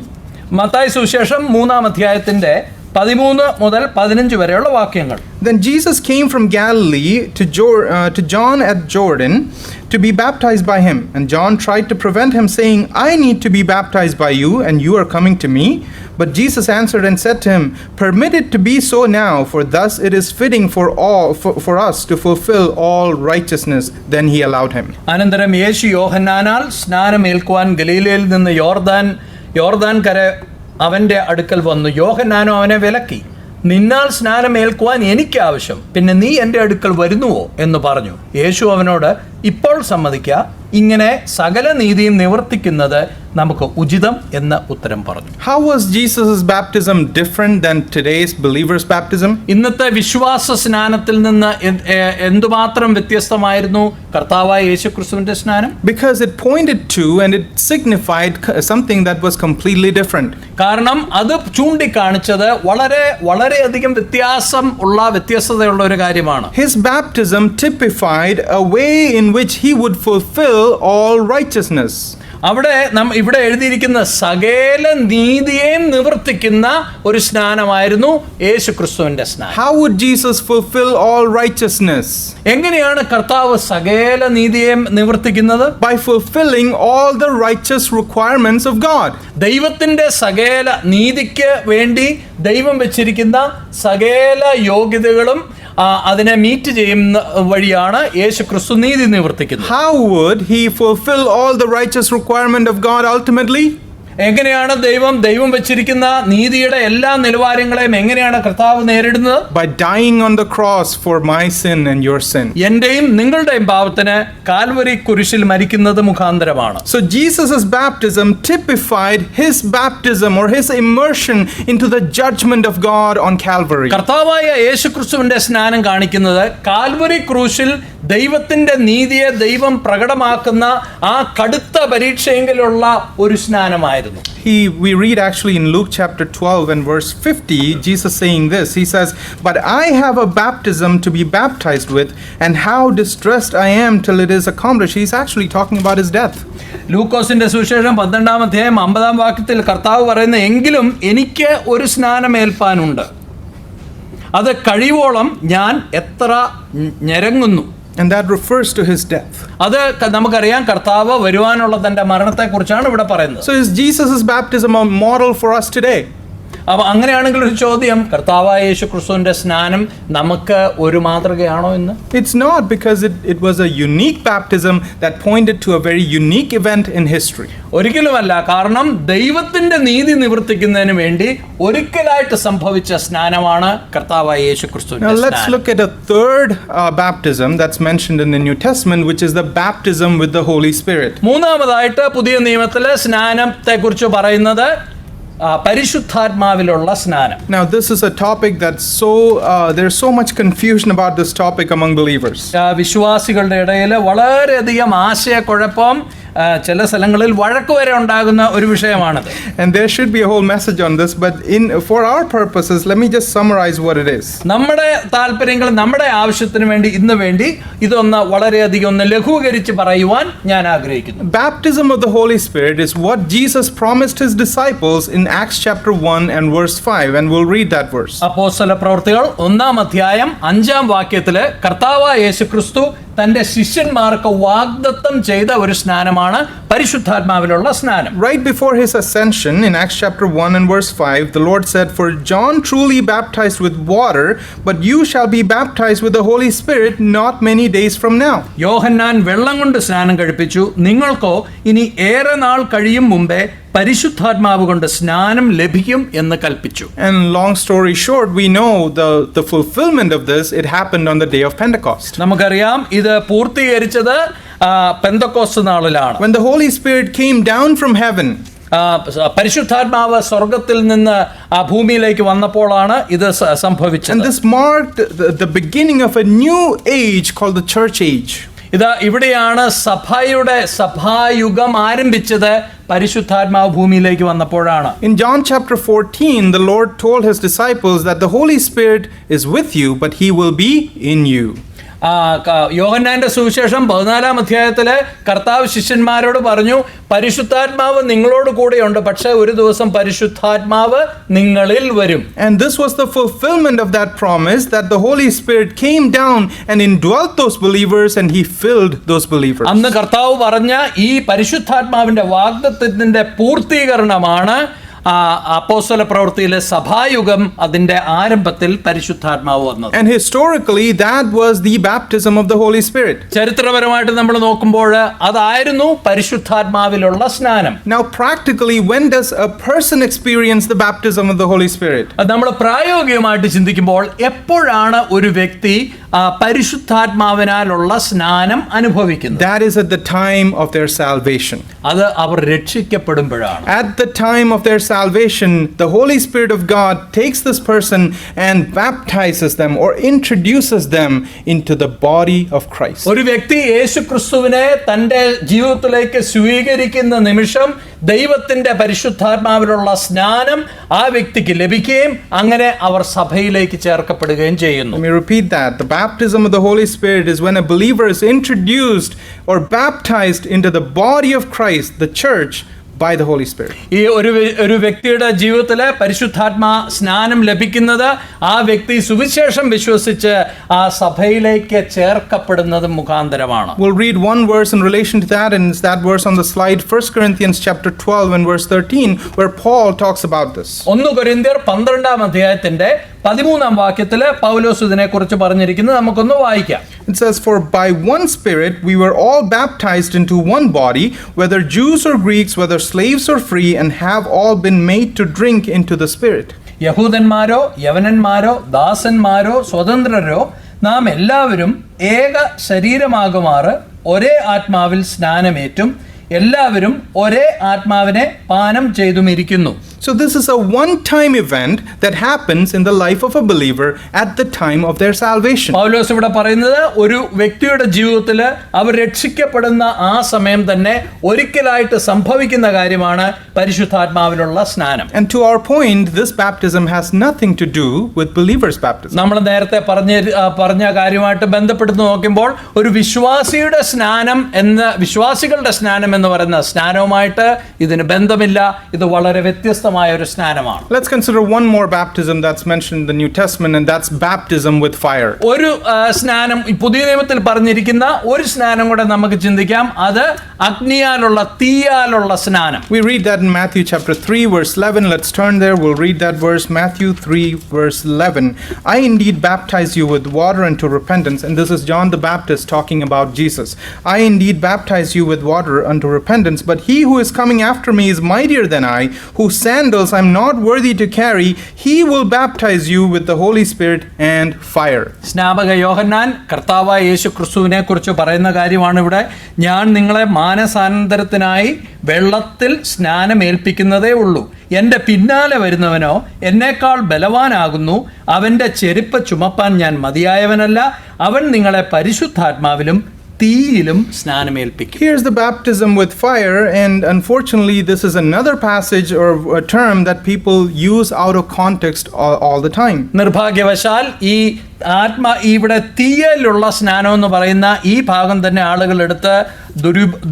Mathai സുവിശേഷം 3-ാം അധ്യായത്തിന്റെ 13 മുതൽ 15 വരെയുള്ള വാക്യങ്ങൾ. Then Jesus came from Galilee to John at Jordan to be baptized by him. And John tried to prevent him, saying, I need to be baptized by you, and you are coming to me? But Jesus answered and said to him, Permit it to be so now, for thus it is fitting for us to fulfill all righteousness. Then he allowed him. അനന്തരം യേശു യോഹന്നാനാൽ സ്നാനമേൽക്കുവാൻ ഗലീലയിൽ നിന്ന് യോർദാൻ കര അവന്റെ അടുക്കൽ വന്നു. യോഹന്നാനോ അവനെ വിലക്കി, നിന്നാൽ സ്നാനമേൽക്കുവാൻ എനിക്ക് ആവശ്യം, പിന്നെ നീ എൻ്റെ അടുക്കൽ വരുന്നുവോ എന്ന് പറഞ്ഞു. യേശു അവനോട്, ഇപ്പോൾ സമ്മതിക്കുക, ഇങ്ങനെ സകല നീതിയും നിവർത്തിക്കുന്നത് നമുക്ക് ഉചിതം എന്ന് ഉത്തരം പറഞ്ഞു. How was Jesus' baptism different than today's believers' baptism? ഇന്നത്തെ വിശ്വാസ സ്നാനത്തിൽ നിന്ന് എന്തുമാത്രം വ്യത്യസ്തമായിരുന്നു കർത്താവായ യേശുക്രിസ്തുവിന്റെ സ്നാനം? Because it pointed to and it signified something that was completely different. കാരണം അത് ചൂണ്ടിക്കാണിച്ചത് വളരെയധികം വ്യത്യസ്തതയുള്ള ഒരു കാര്യമാണ്. His baptism typified a way in which he would fulfill all righteousness. ഇവിടെ എഴുതിയിരിക്കുന്ന സകല നീതിയെയും നിവർത്തിക്കുന്ന ഒരു സ്നാനമായിരുന്നു യേശുക്രിസ്തുവിന്റെ സ്നാനം. How would Jesus fulfill all righteousness? എങ്ങനെയാണ് കർത്താവ് സകല നീതിയെയും നിവർത്തിക്കുന്നത്? By fulfilling all the righteous requirements of God. ദൈവത്തിന്റെ സകല നീതിക്ക് വേണ്ടി ദൈവം വെച്ചിരിക്കുന്ന സകല യോഗ്യതകളും അതിനെ മീറ്റ് ചെയ്യുന്ന വഴിയാണ് യേശുക്രിസ്തു നീതി നിവർത്തിക്കുന്നത്. How would he fulfill all the righteous requirement of God ultimately? എങ്ങനെയാണ് ദൈവം വെച്ചിരിക്കുന്ന നീതിയുടെ എല്ലാ നിലവാരങ്ങളെയും എങ്ങനെയാണ് കർത്താവ് നേരിടുന്നത്? By dying on the cross for my sin and your sin. എന്റെയും നിങ്ങളുടെയും പാപത്തിന് കാൽവരി കുരിശിൽ മരിക്കുന്നത് മുഖാന്തരമാണ്. So Jesus' baptism typified his baptism or his immersion into the judgment of God on Calvary. കർത്താവായ യേശുക്രിസ്തുവിന്റെ സ്നാനം കാണിക്കുന്നത് കാൽവരി ക്രൂശിൽ ദൈവത്തിന്റെ നീതിയെ ദൈവം പ്രകടമാക്കുന്ന ആ കടുത്ത പരീക്ഷയെങ്കിലുള്ള ഒരു സ്നാനമായിരുന്നു. We read actually in Luke chapter 12 and verse 50, Jesus saying this. He says, "But I have a baptism to be baptized with, and how distressed I am till it is accomplished." He's actually talking about his death. ലൂക്കോസിന്റെ സുവിശേഷം 12-ാം അധ്യായം 50-ാം വാക്യത്തിൽ കർത്താവ് പറയുന്ന, എങ്കിലും എനിക്ക് ഒരു സ്നാനം ഏൽപ്പാനുണ്ട്, അത് കഴിവോളം ഞാൻ എത്ര ഞെരങ്ങുന്നു. And that refers to his death. അത് നമുക്കറിയാം, കർത്താവ് വരുവാനുള്ള തന്റെ മരണത്തെക്കുറിച്ചാണ് ഇവിടെ പറയുന്നത്. So is Jesus' baptism a model for us today? അപ്പോൾ അങ്ങനെയാണെങ്കിൽ ഒരു ചോദ്യം, കർത്താവായ യേശുക്രിസ്തുവിന്റെ സ്നാനം നമുക്ക് ഒരു മാതൃകയാണോ എന്ന്? It's not, because it was a unique baptism that pointed to a very unique event in history. ഒരിക്കലുമല്ല. കാരണം ദൈവത്തിന്റെ നീതി നിവർത്തിക്കുന്നതിന് വേണ്ടി ഒരിക്കലായിട്ട് സംഭവിച്ച സ്നാനമാണ് കർത്താവായ യേശുക്രിസ്തുവിന്റെ Now let's സ്നാനം. look at a third baptism that's mentioned in the New Testament, which is the baptism with the Holy Spirit. മൂന്നാമതായിട്ട് പുതിയ നിയമത്തിലെ സ്നാനത്തെക്കുറിച്ച് പറയുന്നത് പരിശുദ്ധാത്മാവിലുള്ള സ്നാനം. Now this is a topic that's there's so much confusion about this topic among believers. വിശ്വാസികളുടെ ഇടയിൽ വളരെയധികം ആശയക്കുഴപ്പം, ചില സ്ഥലങ്ങളിൽ വഴക്ക് വരെ ഉണ്ടാകുന്ന ഒരു വിഷയമാണത്. And there should be a whole message on this, but for our purposes, let me just summarize what it is. നമ്മുടെ താല്പര്യങ്ങൾ, നമ്മുടെ ആവശ്യത്തിന് വേണ്ടി ഇതൊന്ന് വളരെയധികം ഒന്ന് ലഘൂകരിച്ച് പറയുവാൻ ഞാൻ ആഗ്രഹിക്കുന്നു. Baptism of the Holy Spirit is what Jesus promised his disciples in Acts chapter 1 and verse 5, and we'll read that verse. അപ്പോസ്തല പ്രവൃത്തികൾ 1-ാം അധ്യായം 5-ാം വാക്യത്തില് കർത്താവായ യേശുക്രിസ്തു തന്റെ ശിഷ്യന്മാർക്ക് വാഗ്ദത്തം ചെയ്ത ഒരു സ്നാനമാണ് പരിശുദ്ധാത്മാവിലുള്ള സ്നാനം. Right before his ascension in Acts chapter 1 and verse 5, the Lord said, "For John truly baptized with water, but you shall be baptized with the Holy Spirit not many days from now." യോഹന്നാൻ വെള്ളം കൊണ്ട് സ്നാനം കഴിപ്പിച്ചു, നിങ്ങൾക്കോ ഇനി ഏറെ നാൾ കഴിയും മുമ്പേ പരിശുദ്ധാത്മാവ് കൊണ്ട് സ്നാനം ലഭിക്കും എന്ന് കൽപ്പിച്ചു. And long story short, we know the fulfillment of this, it happened on the day of Pentecost. നമുക്കറിയാം, ഇത് പൂർത്തീകരിച്ചത് Pentecost നാളിലാണ്. When the Holy Spirit came down from heaven, പരിശുദ്ധാത്മാവ് സ്വർഗത്തിൽ നിന്ന് ആ ഭൂമിയിലേക്ക് വന്നപ്പോഴാണ് ഇത് സംഭവിച്ചത്. and this marked the beginning of a new age called the church age. ഇവിടെയാണ് സഭായുഗം ആരംഭിച്ചത്. പരിശുദ്ധാത്മാവ് ഭൂമിയിലേക്ക് വന്നപ്പോഴാണ്. In John chapter 14, the Lord told his disciples that the Holy Spirit is with you, but he will be in you. യോഹന്നാന്റെ സുവിശേഷം 14-ാം അധ്യായത്തില് കർത്താവ് ശിഷ്യന്മാരോട് പറഞ്ഞു, പരിശുദ്ധാത്മാവ് നിങ്ങളോട് കൂടെയുണ്ട്, പക്ഷേ ഒരു ദിവസം പരിശുദ്ധാത്മാവ് നിങ്ങളിൽ വരും. And this was the fulfillment of that promise, that the Holy Spirit came down and indwelt those believers and he filled those believers. അന്ന് കർത്താവ് പറഞ്ഞ ഈ പരിശുദ്ധാത്മാവിന്റെ വാഗ്ദത്തത്തിന്റെ പൂർത്തീകരണമാണ് അപ്പോസ്തല പ്രവൃത്തിയിലെ സഭായുഗം, അതിന്റെ ആരംഭത്തിൽ പരിശുദ്ധാത്മാവ് വന്നത്. And historically that was the baptism of the Holy Spirit. ചരിത്രപരമായിട്ട് നമ്മൾ നോക്കുമ്പോൾ അതായിരുന്നു പരിശുദ്ധാത്മാവിലുള്ള സ്നാനം. Now practically, when does a person experience the baptism of the Holy Spirit? നമ്മൾ പ്രായോഗികമായിട്ട് ചിന്തിക്കുമ്പോൾ എപ്പോഴാണ് ഒരു വ്യക്തി പരിശുദ്ധാത്മാവിനാലുള്ള സ്നാനം അനുഭവിക്കുന്നത്? That is at the time of their salvation. അത് അവർ രക്ഷിക്കപ്പെടുമ്പോഴാണ്. At the time of their salvation, the Holy Spirit of God takes this person and baptizes them or introduces them into the body of Christ. ഒരു വ്യക്തി യേശുക്രിസ്തുവിനെ തന്റെ ജീവിതത്തിലേക്ക് സ്വീകരിക്കുന്ന നിമിഷം ദൈവത്തിന്റെ പരിശുദ്ധാത്മാവിലുള്ള സ്നാനം ആ വ്യക്തിക്ക് ലഭിക്കുകയും അങ്ങനെ അവർ സഭയിലേക്ക് ചേർക്കപ്പെടുകയും ചെയ്യുന്നു. Let me repeat that. The baptism of the Holy Spirit is when a believer is introduced or baptized into the body of Christ, the church, by the Holy Spirit. ഈ ഒരു വ്യക്തിയുടെ ജീവിതത്തിലെ പരിശുദ്ധാത്മാ സ്നാനം ലഭിക്കുന്നത് ആ വ്യക്തി സുവിശേഷം വിശ്വസിച്ച് ആ സഭയിലേക്ക് ചേർക്കപ്പെടുന്നത് മുഖാന്തരമാണ്. We'll read one verse in relation to that, and it's that verse on the slide, 1 Corinthians chapter 12 and verse 13, where Paul talks about this. 1 കൊരിന്ത്യർ 12-ാം അധ്യായത്തിന്റെ 13-ാം വാക്യത്തിൽ പൗലോസ് ഇതിനെക്കുറിച്ച് പറഞ്ഞിരിക്കുന്നത് നമുക്കൊന്ന് വായിക്കാം. It says, "For by one Spirit we were all baptized into one body, whether Jews or Greeks, whether slaves or free, and have all been made to drink into the Spirit." യഹൂദന്മാരോ യവനന്മാരോ ദാസന്മാരോ സ്വതന്ത്രരോ നാം എല്ലാവരും ഏക ശരീരമാകുമാറ് ഒരേ ആത്മാവിൽ സ്നാനമേറ്റും എല്ലാവരും ഒരേ ആത്മാവിനെ പാനം ചെയ്തുമിരിക്കുന്നു. So this is a one-time event that happens in the life of a believer at the time of their salvation. പൗലോസ് ഇവിടെ പറയുന്നത് ഒരു വ്യക്തിയുടെ ജീവിതത്തിൽ അവർ രക്ഷിക്കപ്പെടുന്ന ആ സമയം തന്നെ ഒരിക്കലായിട്ട് സംഭവിക്കുന്ന കാര്യമാണ് പരിശുദ്ധാത്മാവിലുള്ള സ്നാനം. And to our point, this baptism has nothing to do with believers' baptism. നമ്മൾ നേരത്തെ പറഞ്ഞ കാര്യമായിട്ട് ബന്ധപ്പെടുത്തി നോക്കുമ്പോൾ ഒരു വിശ്വാസിയുടെ സ്നാനം വിശ്വാസികളുടെ സ്നാനം എന്ന് പറയുന്ന സ്നാനവുമായിട്ട് ഇതിന് ബന്ധമില്ല. ഇത് വളരെ വ്യത്യസ്തമായ ഒരു സ്നാനമാണ്. Let's consider one more baptism that's mentioned in the New Testament, and that's baptism with fire. ഒരു സ്നാനം പുതിയ നിയമത്തിൽ പറഞ്ഞിരിക്കുന്ന ഒരു സ്നാനം കൂടെ നമുക്ക് ചിന്തിക്കാം. അത് അഗ്നിയാലുള്ള തീയാലുള്ള സ്നാനം. We read that in Matthew chapter 3 verse 11. Let's turn there. We'll read that verse, Matthew 3 verse 11. "I indeed baptize you with water unto repentance." And this is John the Baptist talking about Jesus. "I indeed baptize you with water unto repentance, but he who is coming after me is mightier than I, whose sandals I'm not worthy to carry. He will baptize you with the Holy Spirit and fire." സ്നാപക യോഹന്നാൻ കർത്താവായ യേശു ക്രിസ്തുവിനെ കുറിച്ച് പറയുന്ന കാര്യമാണ് ഇവിടെ. ഞാൻ നിങ്ങളെ മാനസാന്തരത്തിനായി വെള്ളത്തിൽ സ്നാനമേൽപ്പിക്കുന്നതേ ഉള്ളൂ. എൻ്റെ പിന്നാലെ വരുന്നവനോ എന്നേക്കാൾ ബലവാനാകുന്നു. അവൻ്റെ ചെരുപ്പ് ചുമപ്പാൻ ഞാൻ മതിയായവനല്ല. അവൻ നിങ്ങളെ പരിശുദ്ധാത്മാവിലും തീയിലും സ്നാനമേൽപ്പിക്കും. Here's the baptism with fire, and unfortunately this is another passage or a term that people use out of context all the time. നിർഭാഗ്യവശാൽ ഇവിടെ തീയിലുള്ള സ്നാനം എന്ന് പറയുന്ന ഈ ഭാഗം തന്നെ ആളുകൾ എടുത്ത്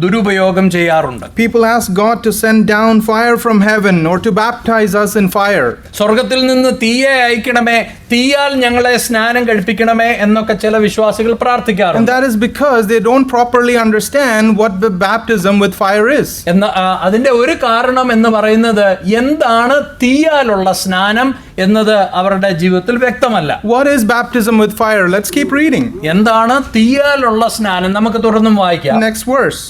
ദുരുപയോഗം ചെയ്യാറുണ്ട്. People ask God to send down fire from heaven or to baptize us in fire. സ്വർഗ്ഗത്തിൽ നിന്ന് തീയെ അയക്കണമേ, തീയാൽ ഞങ്ങളെ സ്നാനം കഴിപ്പിക്കണമേ എന്നൊക്കെ ചില വിശ്വാസികൾ പ്രാർത്ഥിക്കാറുണ്ട്. And that is because they don't properly understand what the baptism with fire is. അതിന്റെ ഒരു കാരണം എന്ന് പറയുന്നത് എന്താണ് തീയാലുള്ള സ്നാനം എന്നത് അവരുടെ ജീവിതത്തിൽ വ്യക്തമല്ല. What is baptism with fire? Let's keep reading. എന്താണ് തീയാലുള്ള സ്നാനം? നമുക്ക് തുടർന്നും വായിക്കാം. Next verse.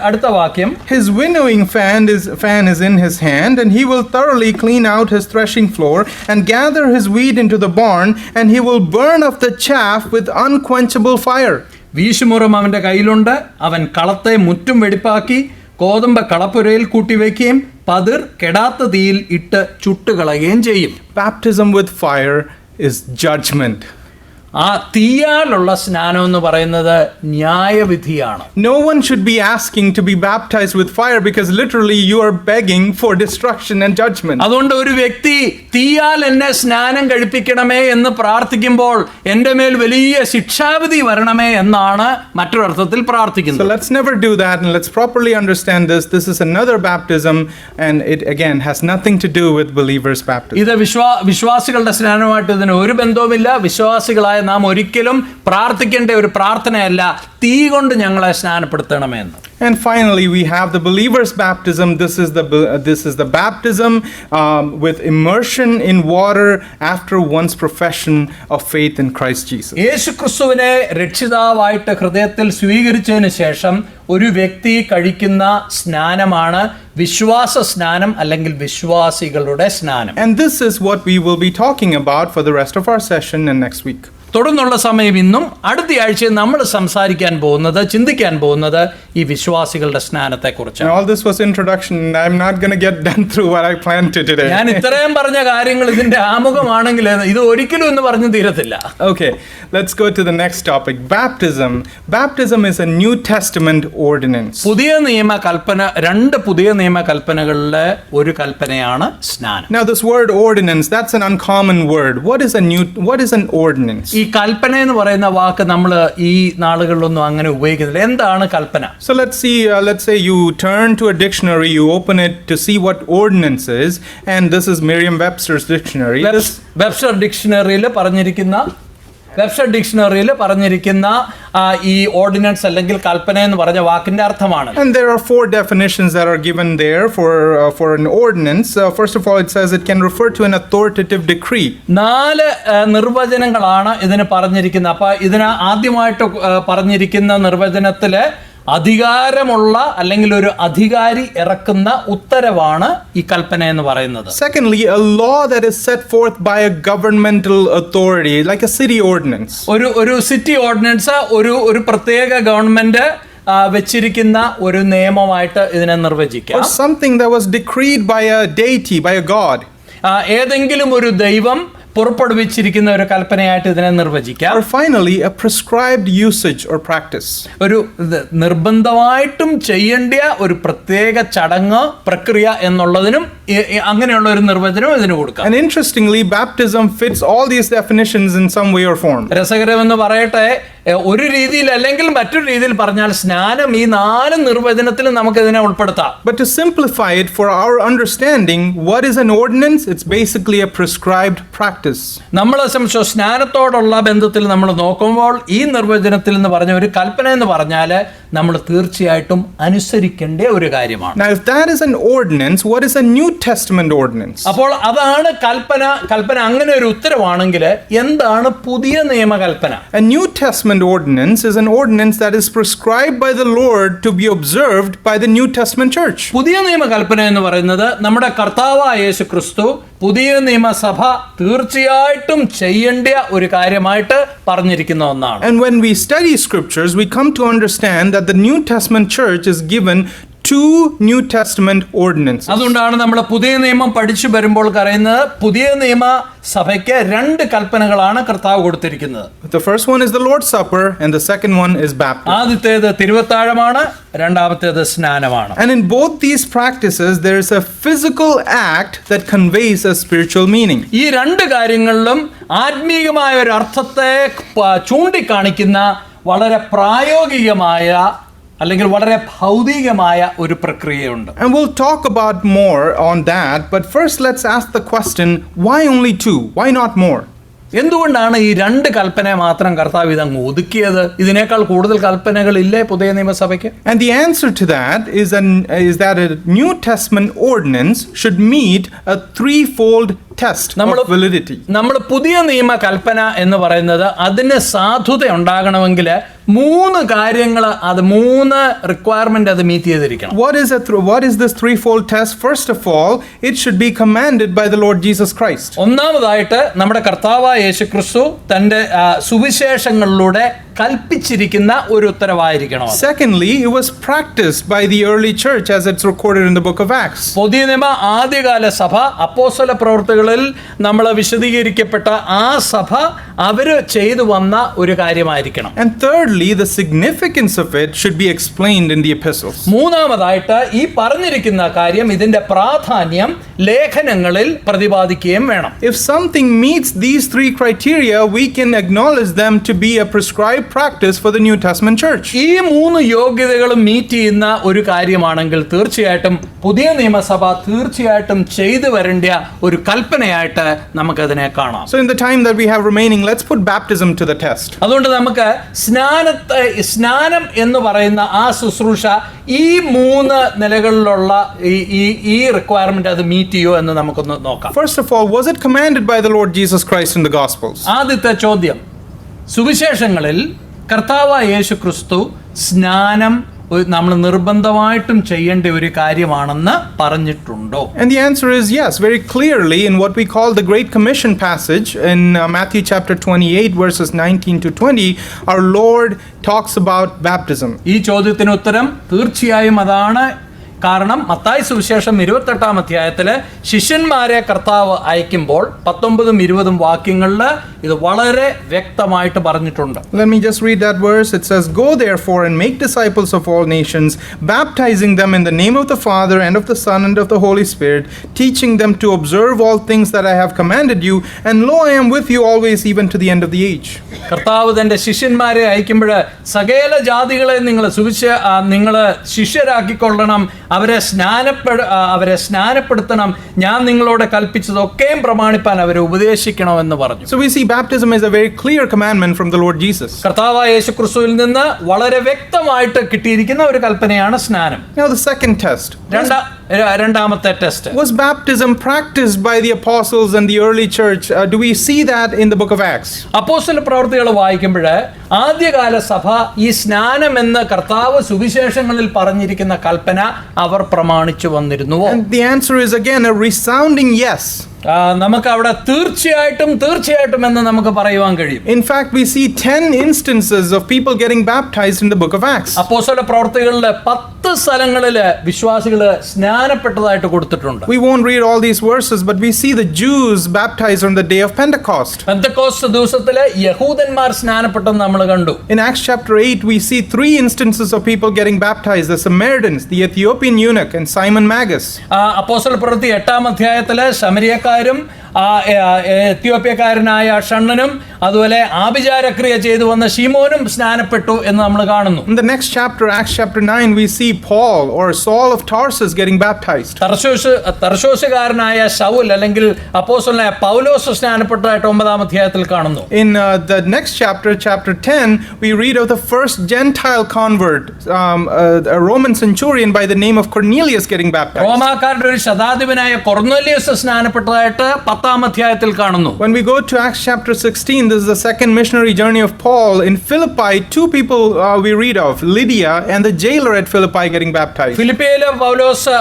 അടുത്ത വാക്യം. "His winnowing fan is in his hand, and he will thoroughly clean out his threshing floor and gather his wheat into the barn, and he will burn up the chaff with unquenchable fire." വീശുമുറം അവന്റെ കയ്യിലുണ്ട്. അവൻ കളത്തെ മുറ്റും വെടിപ്പാക്കി കോതമ്പ് കളപ്പുരയിൽ കൂട്ടിവെക്കുകയും പതിർ കെടാത്ത തീയിൽ ഇട്ട് ചുട്ടുകളയുകയും ചെയ്യും. Baptism with fire is judgment. ആ തീയാലുള്ള സ്നാനം എന്ന് പറയുന്നത് ന്യായവിധിയാണ്. No one should be asking to be baptized with fire, because literally you are begging for destruction and judgment. അതുകൊണ്ട് ഒരു വ്യക്തി തീയാൽ എന്നെ സ്നാനം കഴിപ്പിക്കണമേ എന്ന് പ്രാർത്ഥിക്കുമ്പോൾ എൻ്റെ മേൽ വലിയ ശിക്ഷാവിധി വരണമേ എന്നാണ് മറ്റൊരർത്ഥത്തിൽ പ്രാർത്ഥിക്കുന്നത്. So let's never do that, and let's properly understand this. This is another baptism, and it again has nothing to do with believers' baptism. ഇത് വിശ്വാസികളുടെ സ്നാനമായിട്ട് ഇതിന് ഒരു ബന്ധവുമില്ല. വിശ്വാസികളായ നാം ഒരിക്കലും പ്രാർത്ഥിക്കേണ്ട ഒരു പ്രാർത്ഥനയല്ല തീ കൊണ്ട് ഞങ്ങളെ സ്നാനപ്പെടുത്തണമെന്ന്. And finally, we have the believer's baptism. This is the baptism with immersion in water after one's profession of faith in Christ Jesus. യേശു ക്രിസ്തുവിനെ രക്ഷിതാവായിട്ട് ഹൃദയത്തിൽ സ്വീകരിച്ചതിന് ശേഷം ഒരു വ്യക്തി കഴിക്കുന്ന സ്നാനമാണ് വിശ്വാസ സ്നാനം അല്ലെങ്കിൽ വിശ്വാസികളുടെ സ്നാനം. And this is what we will be talking about for the rest of our session and next week. തുടർന്നുള്ള സമയം ഇന്നും അടുത്ത ആഴ്ചയിൽ നമ്മൾ സംസാരിക്കാൻ പോകുന്നത്, ചിന്തിക്കാൻ പോകുന്നത് ഈ വിശ്വാസികളുടെ സ്നാനത്തെക്കുറിച്ചാണ്. All this was introduction. I'm not going to get done through what I planned to today. ഞാൻ ഇത്രയും പറഞ്ഞ കാര്യങ്ങൾ ഇതിന്റെ ആമുഖമാണെങ്കിൽ ഇത് ഒരിക്കലും എന്ന് പറഞ്ഞു തീരത്തില്ല. Okay, let's go to the next topic. Baptism. Baptism is a New Testament ordinance. പുതിയ നിയമ കൽപ്പന, രണ്ട് പുതിയ നിയമ കൽപ്പനകളിലെ ഒരു കൽപ്പനയാണ് സ്നാനം. Now this word ordinance, that's an uncommon word. What is an ordinance? ഈ കൽപ്പന എന്ന് പറയുന്ന വാക്ക് നമ്മൾ ഈ നാളുകളിലൊന്നും അങ്ങനെ ഉപയോഗിക്കുന്നില്ല. എന്താണ് കൽപ്പന? So let's say you turn to a dictionary, you open it to see what ordinance is, and this is Merriam-Webster's dictionary. Webster ഡിക്ഷണറിയിൽ പറഞ്ഞിരിക്കുന്ന വെബ്സ്റ്റർ ഡിക്ഷണറിയിൽ പറഞ്ഞിരിക്കുന്ന ഈ ഓർഡിനൻസ് അല്ലെങ്കിൽ കൽപ്പന എന്ന് പറഞ്ഞ വാക്കിന്റെ അർത്ഥമാണ്. And there are 4 definitions that are given there for an ordinance. First of all, it says it can refer to an authoritative decree. 4 നിർവചനങ്ങളാണ് ഇതിന് പറഞ്ഞിരിക്കുന്നത്. അപ്പൊ ഇതിന് ആദ്യമായിട്ട് പറഞ്ഞിരിക്കുന്ന നിർവചനത്തില് അധികാരമുള്ള അല്ലെങ്കിൽ ഒരു അധികാരി ഇറക്കുന്ന ഉത്തരവാണ് ഈ കൽപ്പന എന്ന് പറയുന്നത്. Secondly, a law that is set forth by a governmental authority, like a city ordinance. ഒരു സിറ്റി ഓർഡിനൻസ് ഒരു പ്രത്യേക ഗവൺമെന്റ് വെച്ചിരിക്കുന്ന ഒരു നിയമമായിട്ട് ഇതിനെ നിർവചിക്കാം. Or something that was decreed by a deity, by a god. ഏതെങ്കിലും ഒരു ദൈവം പുറപ്പെടുവിച്ചിരിക്കുന്ന ഒരു കൽപ്പനയായിട്ട് ഇതിനെ നിർവചിക്കാം. Or finally, a prescribed usage or practice. ഒരു നിർബന്ധമായിട്ടും ചെയ്യേണ്ട ഒരു പ്രത്യേക ചടങ്ങ് പ്രക്രിയ എന്നുള്ളതിനും അങ്ങനെയുള്ള ഒരു നിർവചനം ഇതിന് കൊടുക്കാം. And interestingly, baptism fits all these definitions in some way or form. രസകരമെന്ന് പറയട്ടെ, ഒരു രീതിയിൽ അല്ലെങ്കിൽ മറ്റൊരു രീതിയിൽ പറഞ്ഞാൽ സ്നാനം ഈ 4 നിർവചനത്തിലും നമുക്ക് ഇതിനെ ഉൾപ്പെടുത്താം. But to simplify it for our understanding, what is an ordinance? It's basically a prescribed practice. നമ്മളെ സംബന്ധിച്ച് സ്നാനത്തോടുള്ള ബന്ധത്തിൽ നമ്മൾ നോക്കുമ്പോൾ ഈ നിർവചനത്തിൽ എന്ന് പറഞ്ഞ ഒരു കൽപ്പന എന്ന് പറഞ്ഞാൽ നമ്മൾ തീർച്ചയായിട്ടും അനുസരിക്കേണ്ട ഒരു കാര്യമാണ്. Now, if that is an ordinance, what is a New Testament ordinance? അപ്പോൾ അതാണ് കൽപ്പന അങ്ങനെ ഒരു ഉത്തരവാണെങ്കിൽ എന്താണ് പുതിയ നിയമകൽപ്പന? A New Testament ordinance is an ordinance that is prescribed by the Lord to be observed by the New Testament church. പുതിയ നിയമകൽപ്പന എന്ന് പറയുന്നത് നമ്മുടെ കർത്താവായ യേശു ക്രിസ്തു പുതിയ നിയമസഭ തീർച്ചയായിട്ടും ചെയ്യേണ്ട ഒരു കാര്യമായിട്ട് പറഞ്ഞിരിക്കുന്ന ഒന്നാണ്. And when we study scriptures, we come to understand that the New Testament church is given 2 New Testament ordinances. അതുകൊണ്ടാണ് നമ്മൾ പുതിയ നിയമം പഠിച്ചു വരുമ്പോൾ പറയുന്നത് പുതിയ നിയമ സഭയ്ക്ക് 2 കൽപ്പനകളാണ് കർത്താവ് കൊടുത്തിരിക്കുന്നത്. The first one is the Lord's Supper and the second one is baptism. ആദ്യത്തേത് തിരുവത്താഴമാണ്, രണ്ടാമത്തേത് സ്നാനമാണ്. And in both these practices there is a physical act that conveys a spiritual meaning. ഈ 2 കാര്യങ്ങളിലും ആത്മീയമായ ഒരു അർത്ഥത്തെ ചൂണ്ടിക്കാണിക്കുന്ന വളരെ പ്രായോഗികമായ അല്ലെങ്കിൽ വളരെ ഭൗതികമായ ഒരു പ്രക്രിയയുണ്ട്. And we'll talk about more on that, but first let's ask the question, why only 2? Why not more? എന്തുകൊണ്ടാണ് ഈ 2 കൽപ്പന മാത്രം കർത്താവ് ഇതങ്ങ് ഒതുക്കിയത്? ഇതിനേക്കാൾ കൂടുതൽ കൽപ്പനകൾ ഇല്ലേ പുതിയ നിയമസഭയ്ക്ക്? And the answer to that is that a New Testament ordinance should meet a 3-fold test of validity. നമ്മൾ പുതിയ നിയമ കൽപ്പന എന്ന് പറയുന്നത് അതിന് സാധുത ഉണ്ടാകണമെങ്കിൽ 3 കാര്യങ്ങൾ, അത് 3 റിക്വയർമെന്റ് അത് മീറ്റ് ചെയ്തിരിക്കണം. What is this 3-fold test? First of all, it should be commanded by the Lord Jesus Christ. ഒന്നാമതായിട്ട് നമ്മുടെ കർത്താവായ യേശു ക്രിസ്തു തന്റെ സുവിശേഷങ്ങളിലൂടെ കൽപ്പിച്ചിരിക്കുന്ന ഒരു ഉത്തരവായിരിക്കണം. Secondly, it was practiced by the early church as it's recorded in the book of Acts. പുതിയ നിയമ ആദ്യകാല സഭ അപ്പോസ്തല പ്രവർത്തികളിൽ നമ്മൾ വിശദീകരിക്കപ്പെട്ട ആ സഭ അവര് ചെയ്തു വന്ന ഒരു കാര്യമായിരിക്കണം. And thirdly, the significance of it should be explained in the epistles. മൂന്നാമതായിട്ട് ഈ പറഞ്ഞിരിക്കുന്ന കാര്യം ഇതിന്റെ പ്രാധാന്യം ലേഖനങ്ങളിൽ പ്രതിപാദിക്കുകയും വേണം. If something meets these 3 criteria, we can acknowledge them to be a prescribed practice for the New Testament church. ഈ 3 യോഗ്യതകളും മീറ്റ് ചെയ്യുന്ന ഒരു കാര്യമാണെങ്കിൽ തീർച്ചയായിട്ടും പുതിയ നിയമസഭ തീർച്ചയായിട്ടും ചെയ്തു വരേണ്ട ഒരു കൽപ്പനയായിട്ട് നമുക്കതിനെ കാണാം. So in the time that we have remaining, let's put baptism to the test. അതുകൊണ്ട് നമുക്ക് സ്നാനം എന്ന് പറയുന്ന ആ ശുശ്രൂഷ ഈ 3 നിലകളിലുള്ള ഈ റിക്വയർമെന്റ് അത് മീറ്റ് ചെയ്യോ എന്ന് നമുക്കൊന്ന് നോക്കാം. First of all, was it commanded by the Lord Jesus Christ in the Gospels? ആദ്യത്തെ ചോദ്യം, സുവിശേഷങ്ങളിൽ കർത്താവായ യേശു ക്രിസ്തു സ്നാനം നമ്മൾ നിർബന്ധമായിട്ടും ചെയ്യേണ്ട ഒരു കാര്യമാണെന്ന് പറഞ്ഞിട്ടുണ്ടോ? And the answer is yes, very clearly in what we call the Great Commission passage in Matthew chapter 28 verses 19 to 20, our Lord talks about baptism. ഈ ചോദ്യത്തിന് ഉത്തരം തീർച്ചയായും അതാണ്. കാരണം മത്തായി സുവിശേഷം 28-ാം അധ്യായത്തില് ശിഷ്യന്മാരെ കർത്താവ് അയക്കുമ്പോൾ 19ഉം 20ഉം വാക്യങ്ങളിൽ ഇത് വളരെ വ്യക്തമായിട്ട് പറഞ്ഞിട്ടുണ്ട്. Let me just read that verse. It says, "Go therefore and make disciples of all nations, baptizing them in the name of the Father and of the Son and of the Holy Spirit, teaching them to observe all things that I have commanded you, and lo, I am with you always, even to the end of the age." കർത്താവ് തന്റെ ശിഷ്യന്മാരെ അയക്കുമ്പോൾ സകല ജാതികളെ നിങ്ങൾ ശിഷ്യരാക്കിക്കൊള്ളണം, അവരെ സ്നാനപ്പെടുത്തണം, ഞാൻ നിങ്ങളോട് കൽപ്പിച്ചതൊക്കെയും പ്രമാണിപ്പാൻ അവരെ ഉപദേശിക്കണമെന്ന് പറഞ്ഞു. So we see baptism is a very clear commandment from the Lord Jesus. കർത്താവായ യേശുക്രിസ്തുവിൽ നിന്ന് വളരെ വ്യക്തമായിട്ട് കിട്ടിയിരിക്കുന്ന ഒരു കൽപ്പനയാണ് സ്നാനം. Now the second test. രണ്ടാമത്തെ test. Was baptism practiced by the apostles and the early church? Do we see that in the book of Acts? അപ്പോസ്തല പ്രവൃത്തികൾ വായിക്കുമ്പോൾ ആദ്യകാല സഭ ഈ സ്നാനം എന്ന് കർത്താവ് സുവിശേഷങ്ങളിൽ പറഞ്ഞിരിക്കുന്ന കൽപ്പന അവർ പ്രമാണിച്ചു വന്നിരുന്നുവോ? And the answer is again a resounding yes. നമുക്ക് അവിടെ തീർച്ചയായിട്ടും എന്ന് നമുക്ക് പറയുവാൻ കഴിയും. In fact, we see 10 instances of people getting baptized in the book of Acts. അപ്പോസ്തല പ്രവൃത്തികളിൽ 10 സ്ഥലങ്ങളിൽ വിശ്വാസികൾ സ്നാനപ്പെട്ടതായിട്ട് കൊടുത്തിട്ടുണ്ട്. We won't read all these verses, but we see the Jews baptized on the day of Pentecost. Pentecost ദിവസത്തിൽ യഹൂദന്മാർ സ്നാനപ്പെട്ടെന്ന് നമ്മൾ കണ്ടു. In Acts chapter 8, we see 3 instances of people getting baptized: the Samaritans, the Ethiopian eunuch, and Simon Magus. അപ്പോസ്തല പ്രവൃത്തി 8-ാം അധ്യായത്തിൽ ശമരിയക്കാരും എത്യോപ്യക്കാരനായ ഷണ്ണനും അതുപോലെ ആഭിചാരക്രിയ ചെയ്തു വന്ന ശീമോനും സ്നാനപ്പെട്ടു എന്ന് നമ്മൾ കാണുന്നു. In the next chapter, Acts chapter 9, we see Paul or Saul of Tarsus getting baptized. തർശോസുകാരനായ Saul അല്ലെങ്കിൽ അപ്പോസ്തലനായ പൗലോസ് സ്നാനപ്പെട്ടതായിട്ട് 9-ാം അധ്യായത്തിൽ കാണുന്നു. In the next chapter, chapter 10, we read of the first Gentile convert, a Roman centurion by the name of Cornelius getting baptized. റോമാക്കാരുടെ ഒരു ശതാധിപനായ കൊർന്നേലിയസ് സ്നാനപ്പെട്ടതായിട്ട് 10-ാം അധ്യായത്തിൽ കാണുന്നു. When we go to Acts chapter 16, this is the second missionary journey of Paul. In Philippi, 2 people we read of, Lydia and the jailer at Philippi getting baptized. ഫിലിപ്പിയിലെ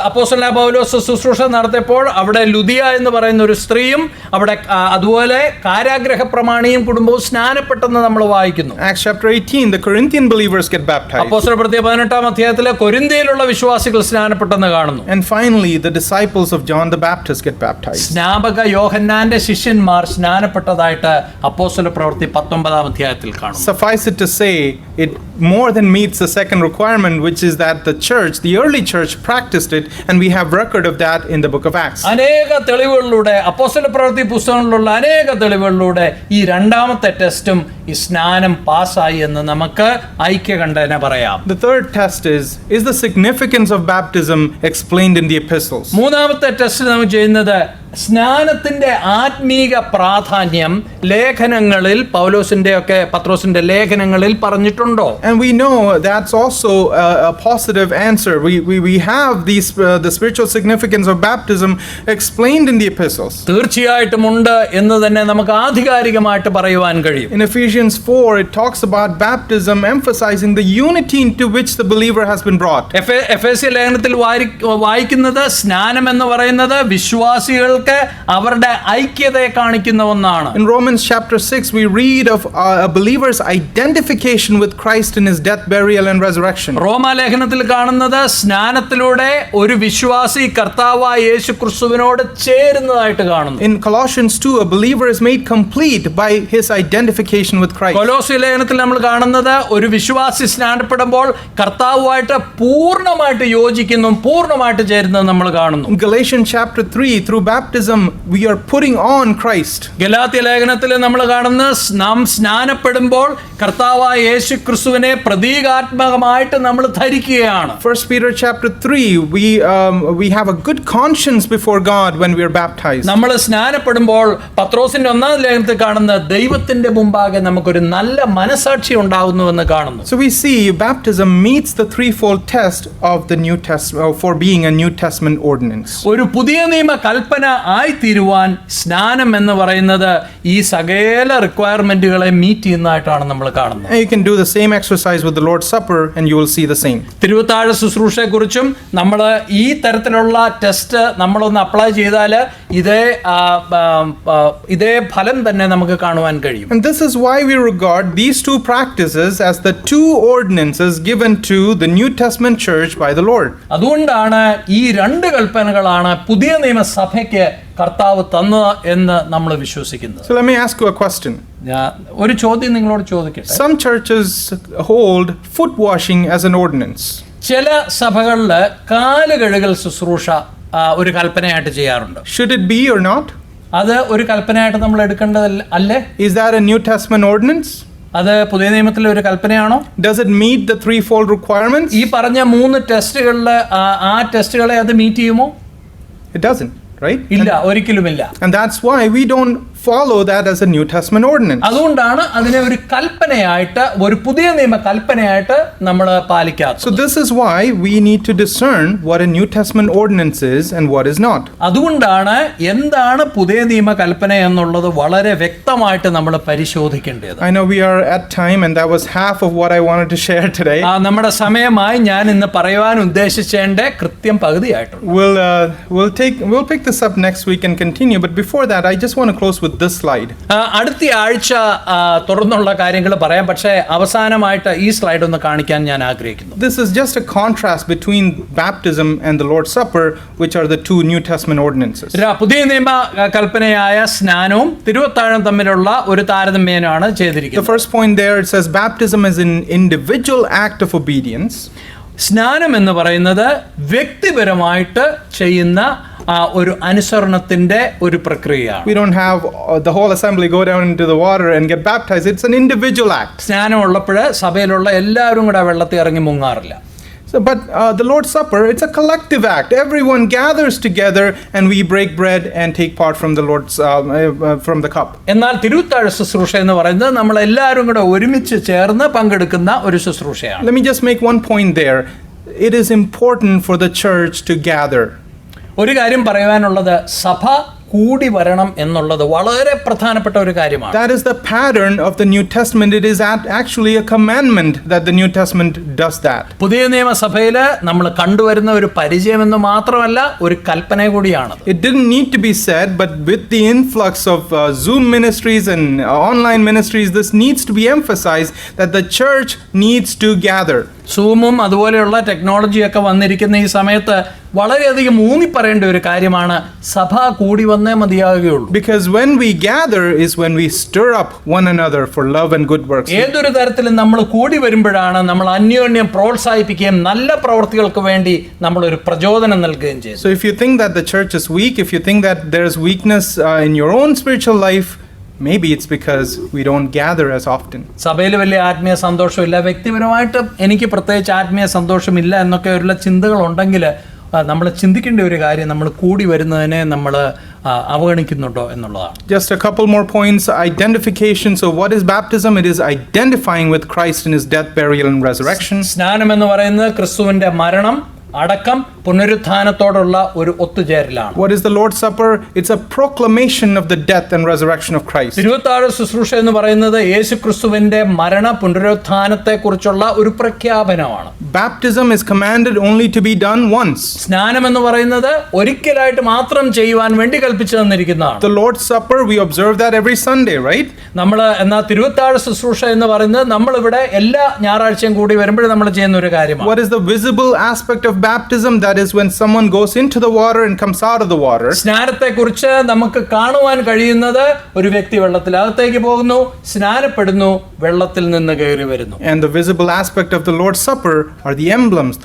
അപ്പോസ്തലനായ പൗലോസ് ശുശ്രൂഷ നടത്തിയപ്പോൾ അവിടെ ലുദിയ എന്ന് പറയുന്ന ഒരു സ്ത്രീയും അവിടെ അതുപോലെ കാരാഗ്രഹ പ്രമാണിയും കുടുംബവും സ്നാനപ്പെട്ടെന്ന് നമ്മൾ വായിക്കുന്നു. Acts chapter 18, the Corinthian believers get baptized. അപ്പോസ്തല പ്രവൃത്തി 18-ാം അധ്യായത്തിലെ കൊരിന്ത്യയിലുള്ള വിശ്വാസികൾ സ്നാനപ്പെട്ടെന്ന് കാണുന്നു. And finally, the disciples of John the Baptist get baptized. സ്നാപക യോഹന്നാന്റെ ശിഷ്യന്മാർ സ്നാനപ്പെട്ടതായിട്ട് അപ്പോസ്തല പ്രവൃത്തി 19-ാം അധ്യായത്തിൽ കാണുന്നു. Suffice it to say, it more than meets the second requirement, which is that the early church practiced it, and we have record of that in the book of Acts. അനേക തെളിവുകളിലൂടെ അപ്പോസ്തല പ്രവൃത്തി പുസ്തകങ്ങളിലുള്ള അനേക തെളിവുകളിലൂടെ ഈ രണ്ടാമത്തെ ടെസ്റ്റും ഈ സ്നാനം പാസ്സായി എന്ന് നമുക്ക് ഐക്യകണ്ഠേന പറയാം. The third test is the significance of baptism explained in the epistles? മൂന്നാമത്തെ ടെസ്റ്റ് നമ്മൾ ചെയ്യുന്നത് സ്നാനത്തിന്റെ ആത്മീക പ്രാധാന്യം ലേഖനങ്ങളിൽ പത്രോസിന്റെ ലേഖനങ്ങളിൽ പറഞ്ഞിട്ടുണ്ടോ? And we know that's also a positive answer. We have the spiritual significance of baptism explained in the epistles. തീർച്ചയായിട്ടും ഉണ്ട് എന്ന് തന്നെ നമുക്ക് ആധികാരികമായിട്ട് പറയുവാൻ കഴിയും. In Ephesians 4, it talks about baptism emphasizing the unity into which the believer has been brought. എഫേസ്യ ലേഖനത്തിൽ വായിക്കുന്നത് സ്നാനം എന്ന് പറയുന്നത് വിശ്വാസികൾക്ക് അവരുടെ ഐക്യതയെ കാണിക്കുന്ന ഒന്നാണ്. In Romans chapter 6, we read of a believer's identification with Christ in his death, burial and resurrection. റോമാലേഖനത്തിൽ കാണുന്നത് സ്നാനത്തിലൂടെ ഒരു വിശ്വാസി കർത്താവായ യേശുക്രിസ്തുവിനോട് ചേരുന്നതായിട്ട് കാണുന്നു. In Colossians 2, a believer is made complete by his identification with Christ. കൊലോസ്യ ലേഖനത്തിൽ നമ്മൾ കാണുന്നത് ഒരു വിശ്വാസി സ്നാനപ്പെടുമ്പോൾ കർത്താവുമായിട്ട് പൂർണ്ണമായിട്ട് യോജിക്കുന്നു, പൂർണ്ണമായിട്ട് ചേരുന്നത് നമ്മൾ കാണുന്നു. In Galatians chapter 3, through baptism we are putting on Christ. Galatia ലേഖനത്തിൽ നമ്മൾ കാണുന്ന നാം സ്നാനപ്പെടുമ്പോൾ കർത്താവായ യേശുക്രിസ്തുവിനെ പ്രതീകാത്മകമായിട്ട് നമ്മൾ ധരിക്കുകയാണ്. 1 Peter chapter 3, we have a good conscience before God when we are baptized. നമ്മൾ സ്നാനപ്പെടുമ്പോൾ പത്രോസിന്റെ 1-ാം ലേഖനത്തിൽ കാണുന്ന ദൈവത്തിന്റെ മുമ്പാകെ നമുക്കൊരു നല്ല മനസാക്ഷി ഉണ്ടാകുന്നുവെന്ന് കാണുന്നു. So we see baptism meets the threefold test of the New Testament for being a New Testament ordinance. ഒരു പുതിയ നിയമ കൽപ്പന ആയി തീരുവാൻ സ്നാനം എന്ന് പറയുന്നത് ഈ സകല റിക്വയർമെന്റുകളെ മീറ്റ് ചെയ്യുന്നതായിട്ടാണ് നമ്മൾ കാണുന്നത്. And you can do the same exercise with the Lord's Supper and you will see the same. തിരുവത്താഴ ശുശ്രൂഷയെക്കുറിച്ചും നമ്മൾ ഈ തരത്തിലുള്ള ടെസ്റ്റ് നമ്മളൊന്ന് അപ്ലൈ ചെയ്താൽ ഇതേ ഫലം തന്നെ നമുക്ക് കാണുവാൻ കഴിയും. And this is why we regard these two practices as the two ordinances given to the New Testament church by the Lord. അതുകൊണ്ടാണ് ഈ രണ്ട് കൽപ്പനകളാണ് പുതിയ നിയമസഭയ്ക്ക് കർത്താവ് തന്നത് എന്ന് നമ്മൾ വിശ്വസിക്കുന്നത്. So let me ask you a question. ഒരു ചോദ്യം നിങ്ങളോട് ചോദിക്കട്ടെ. Some churches hold foot washing as an ordinance. ചില സഭകളിൽ കാലുകഴുകൽ ശുശ്രൂഷ ഒരു കൽപ്പനയായിട്ട് ചെയ്യാറുണ്ട്. Should it be or not? അത് ഒരു കൽപ്പനയായിട്ട് നമ്മൾ എടുക്കേണ്ടതല്ലേ? Is that a New Testament ordinance? അത് പുതിയ നിയമത്തിലെ ഒരു കൽപ്പനയാണോ? Does it meet the threefold requirements? ഈ പറഞ്ഞ 3 ടെസ്റ്റുകളിൽ ആ ടെസ്റ്റുകളെ അത് മീറ്റ് ചെയ്യുമോ? It doesn't, right? ഇല്ല, ഒരിക്കലുമില്ല. And that's why we don't follow that as a New Testament ordinance. അതുകൊണ്ടാണ് അതിനെ ഒരു കൽപ്പനയായിട്ട്, ഒരു പുതിയ നിയമ കൽപ്പനയായിട്ട് നമ്മൾ പാലിക്കാത്തത്. So this is why we need to discern what a New Testament ordinance is and what is not. അതുകൊണ്ടാണ് എന്താണ് പുതിയ നിയമ കൽപ്പന എന്നുള്ളത് വളരെ വ്യക്തമായിട്ട് നമ്മൾ പരിശോധിക്കേണ്ടത്. I know we are at time and that was half of what I wanted to share today. നമ്മുടെ സമയമായി ഞാൻ ഇന്ന് പറയുവാൻ ഉദ്ദേശിച്ചതിന്റെ കൃത്യം പകുതിയായിട്ടുണ്ട്. We'll pick this up next week and continue, but before that I just want to close with this slide. അടുത്ത ആഴ്ച തുടർന്നുള്ള കാര്യങ്ങൾ പറയാം, പക്ഷേ അവസാനമായിട്ട് ഈ സ്ലൈഡ് ഒന്ന് കാണിക്കാൻ ഞാൻ ആഗ്രഹിക്കുന്നു. This is just a contrast between baptism and the Lord's Supper, which are the two New Testament ordinances. പുതിയ നിയമ കൽപ്പനയായ സ്നാനവും തിരുവത്താഴം തമ്മിലുള്ള ഒരു താരതമ്യമാണ് ചെയ്തിരിക്കുന്നത്. The first point there, it says baptism is an individual act of obedience. സ്നാനം എന്ന് പറയുന്നത് വ്യക്തിപരമായിട്ട് ചെയ്യുന്ന ഒരു അനുസരണത്തിന്റെ ഒരു പ്രക്രിയയാണ്. We don't have the whole assembly go down into the water and get baptized. It's an individual act. സ്നാനം ഉള്ളപ്പോൾ സഭയിലുള്ള എല്ലാവരും കൂടെ വെള്ളത്തിൽ ഇറങ്ങി മുങ്ങാറില്ല. But the Lord's Supper, it's a collective act. Everyone gathers together and we break bread and take part from the Lord's from the cup. എന്നാൽ തിരുവത്താഴ ശുശ്രൂഷ എന്ന് പറയുന്നത് നമ്മൾ എല്ലാവരും കൂടെ ഒരുമിച്ച് ചേർന്ന് പങ്കെടുക്കുന്ന ഒരു ശുശ്രൂഷയാണ്. Let me just make one point there. It is important for the church to gather. ഒരു കാര്യം പറയാനുള്ളത്, സഭ കൂടി വരണം എന്നുള്ളത് വളരെ പ്രധാനപ്പെട്ട ഒരു കാര്യമാണ്. That is the pattern of the New Testament. It is actually a commandment that the New Testament does that. പുതിയ നിയമസഭയിൽ നമ്മൾ കണ്ടുവരുന്ന ഒരു പരിചയം എന്ന് മാത്രമല്ല, ഒരു കൽപ്പന കൂടിയാണ്. It didn't need to be said, but with the influx of Zoom ministries and online ministries, this needs to be emphasized that the church needs to gather. സൂമും അതുപോലെയുള്ള ടെക്നോളജിയൊക്കെ വന്നിരിക്കുന്ന ഈ സമയത്ത് വളരെയധികം ഊന്നി പറയേണ്ട ഒരു കാര്യമാണ്, സഭ കൂടി വന്നേ മതിയാകുകയുള്ളൂ. Because when we gather is when we stir up one another for love and good works. ഏതൊരു തരത്തിലും നമ്മൾ കൂടി വരുമ്പോഴാണ് നമ്മൾ അന്യോന്യം പ്രോത്സാഹിപ്പിക്കുകയും നല്ല പ്രവൃത്തികൾക്ക് വേണ്ടി നമ്മൾ ഒരു പ്രചോദനം നൽകുകയും ചെയ്യുന്നു. So if you think that the church is weak, if you think that there is weakness in your own spiritual life, maybe it's because we don't gather as often. സഭയിൽ വലിയ ആത്മീയ സന്തോഷമില്ല, വ്യക്തിപരമായിട്ട് എനിക്ക് പ്രത്യേകിച്ച് ആത്മീയ സന്തോഷമില്ല എന്നൊക്കെ ഉള്ള ചിന്തകൾ ഉണ്ടെങ്കിൽ നമ്മൾ ചിന്തിക്കേണ്ട ഒരു കാര്യം, നമ്മൾ കൂടി വരുന്നതിനെ നമ്മൾ അവഗണിക്കുന്നുണ്ടോ എന്നുള്ളതാണ്. Just a couple more points. Identification. So what is baptism? It is identifying with Christ in his death, burial and resurrection. സ്നാനം എന്ന് പറയുന്നത് ക്രിസ്തുവിന്റെ മരണം, അടക്കം, പുനരുത്ഥാനത്തോടുള്ള ഒരു ഒത്തുചേരലാണ്. What is the Lord's Supper? It's a proclamation of the death and resurrection of Christ. തിരുവത്താഴ ശുശ്രൂഷ എന്ന് പറയുന്നത് യേശുക്രിസ്തുവിന്റെ മരണ പുനരുത്ഥാനത്തെ കുറിച്ചുള്ള ഒരു പ്രഖ്യാപനമാണ്. Baptism is commanded only to be done once. സ്നാനം എന്ന് പറയുന്നത് ഒരിക്കലായിട്ട് മാത്രം ചെയ്യുവാൻ വേണ്ടി കൽപ്പിച്ചു തന്നിരിക്കുന്നതാണ്. The Lord's Supper, we observe that every Sunday, right? നമ്മൾ എന്നാൽ തിരുവത്താഴ ശുശ്രൂഷ എന്ന് പറയുന്നത് നമ്മൾ ഇവിടെ എല്ലാ ഞായറാഴ്ചയും കൂടി വരുമ്പോഴും നമ്മൾ ചെയ്യുന്ന ഒരു കാര്യമാണ്. What is the visible aspect of baptism? That is when someone goes into the water and comes out of the water. സ്നാനത്തെ കുറിച്ച് നമുക്ക് കാണുവാൻ കഴിയുന്നത് ഒരു വ്യക്തി വെള്ളത്തിനകത്തേക്ക് പോകുന്നു, സ്നാനപ്പെടുന്നു, വെള്ളത്തിൽ നിന്ന് കയറി വരുന്നു. And the visible aspect of the Lord's Supper are the emblems,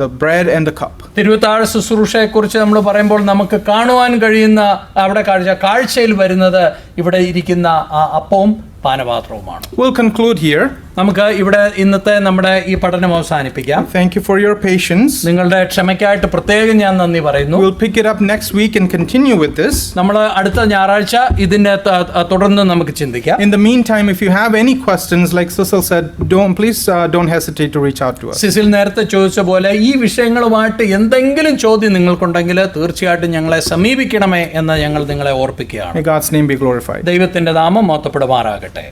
the bread and the cup. തിരുവത്താഴ ശുശ്രൂഷയെ കുറിച്ച് നമ്മൾ പറയുമ്പോൾ നമുക്ക് കാണുവാൻ കഴിയുന്ന അവിടെ കാഴ്ചയിൽ വരുന്നത് ഇവിടെ ഇരിക്കുന്ന ആ അപ്പവും പാനപാത്രവുമാണ്. We'll conclude here. നമുക്ക് ഇവിടെ ഇന്നത്തെ നമ്മുടെ ഈ പഠനം അവസാനിപ്പിക്കാം. Thank you for your patience. നിങ്ങളുടെ ക്ഷമയ്ക്കായിട്ട് പ്രത്യേകം ഞാൻ നന്ദി പറയുന്നു. We'll pick it up next week and continue with this. നമ്മൾ അടുത്ത ഞായറാഴ്ച ഇതിനെ തുടർന്ന് നമുക്ക് ചിന്തിക്കാം. In the meantime, if you have any questions, like Cecil said, please don't hesitate to reach out to us. സിസിൽ നേരത്തെ ചോദിച്ച പോലെ ഈ വിഷയങ്ങളുമായിട്ട് എന്തെങ്കിലും ചോദ്യം നിങ്ങൾക്കുണ്ടെങ്കിൽ തീർച്ചയായിട്ടും ഞങ്ങളെ സമീപിക്കണമേ എന്ന് ഞങ്ങൾ നിങ്ങളെ ഓർപ്പിക്കുകയാണ്. May God's name be glorified. ദൈവത്തിന്റെ നാമം മഹത്വപ്പെടുമാറാകട്ടെ.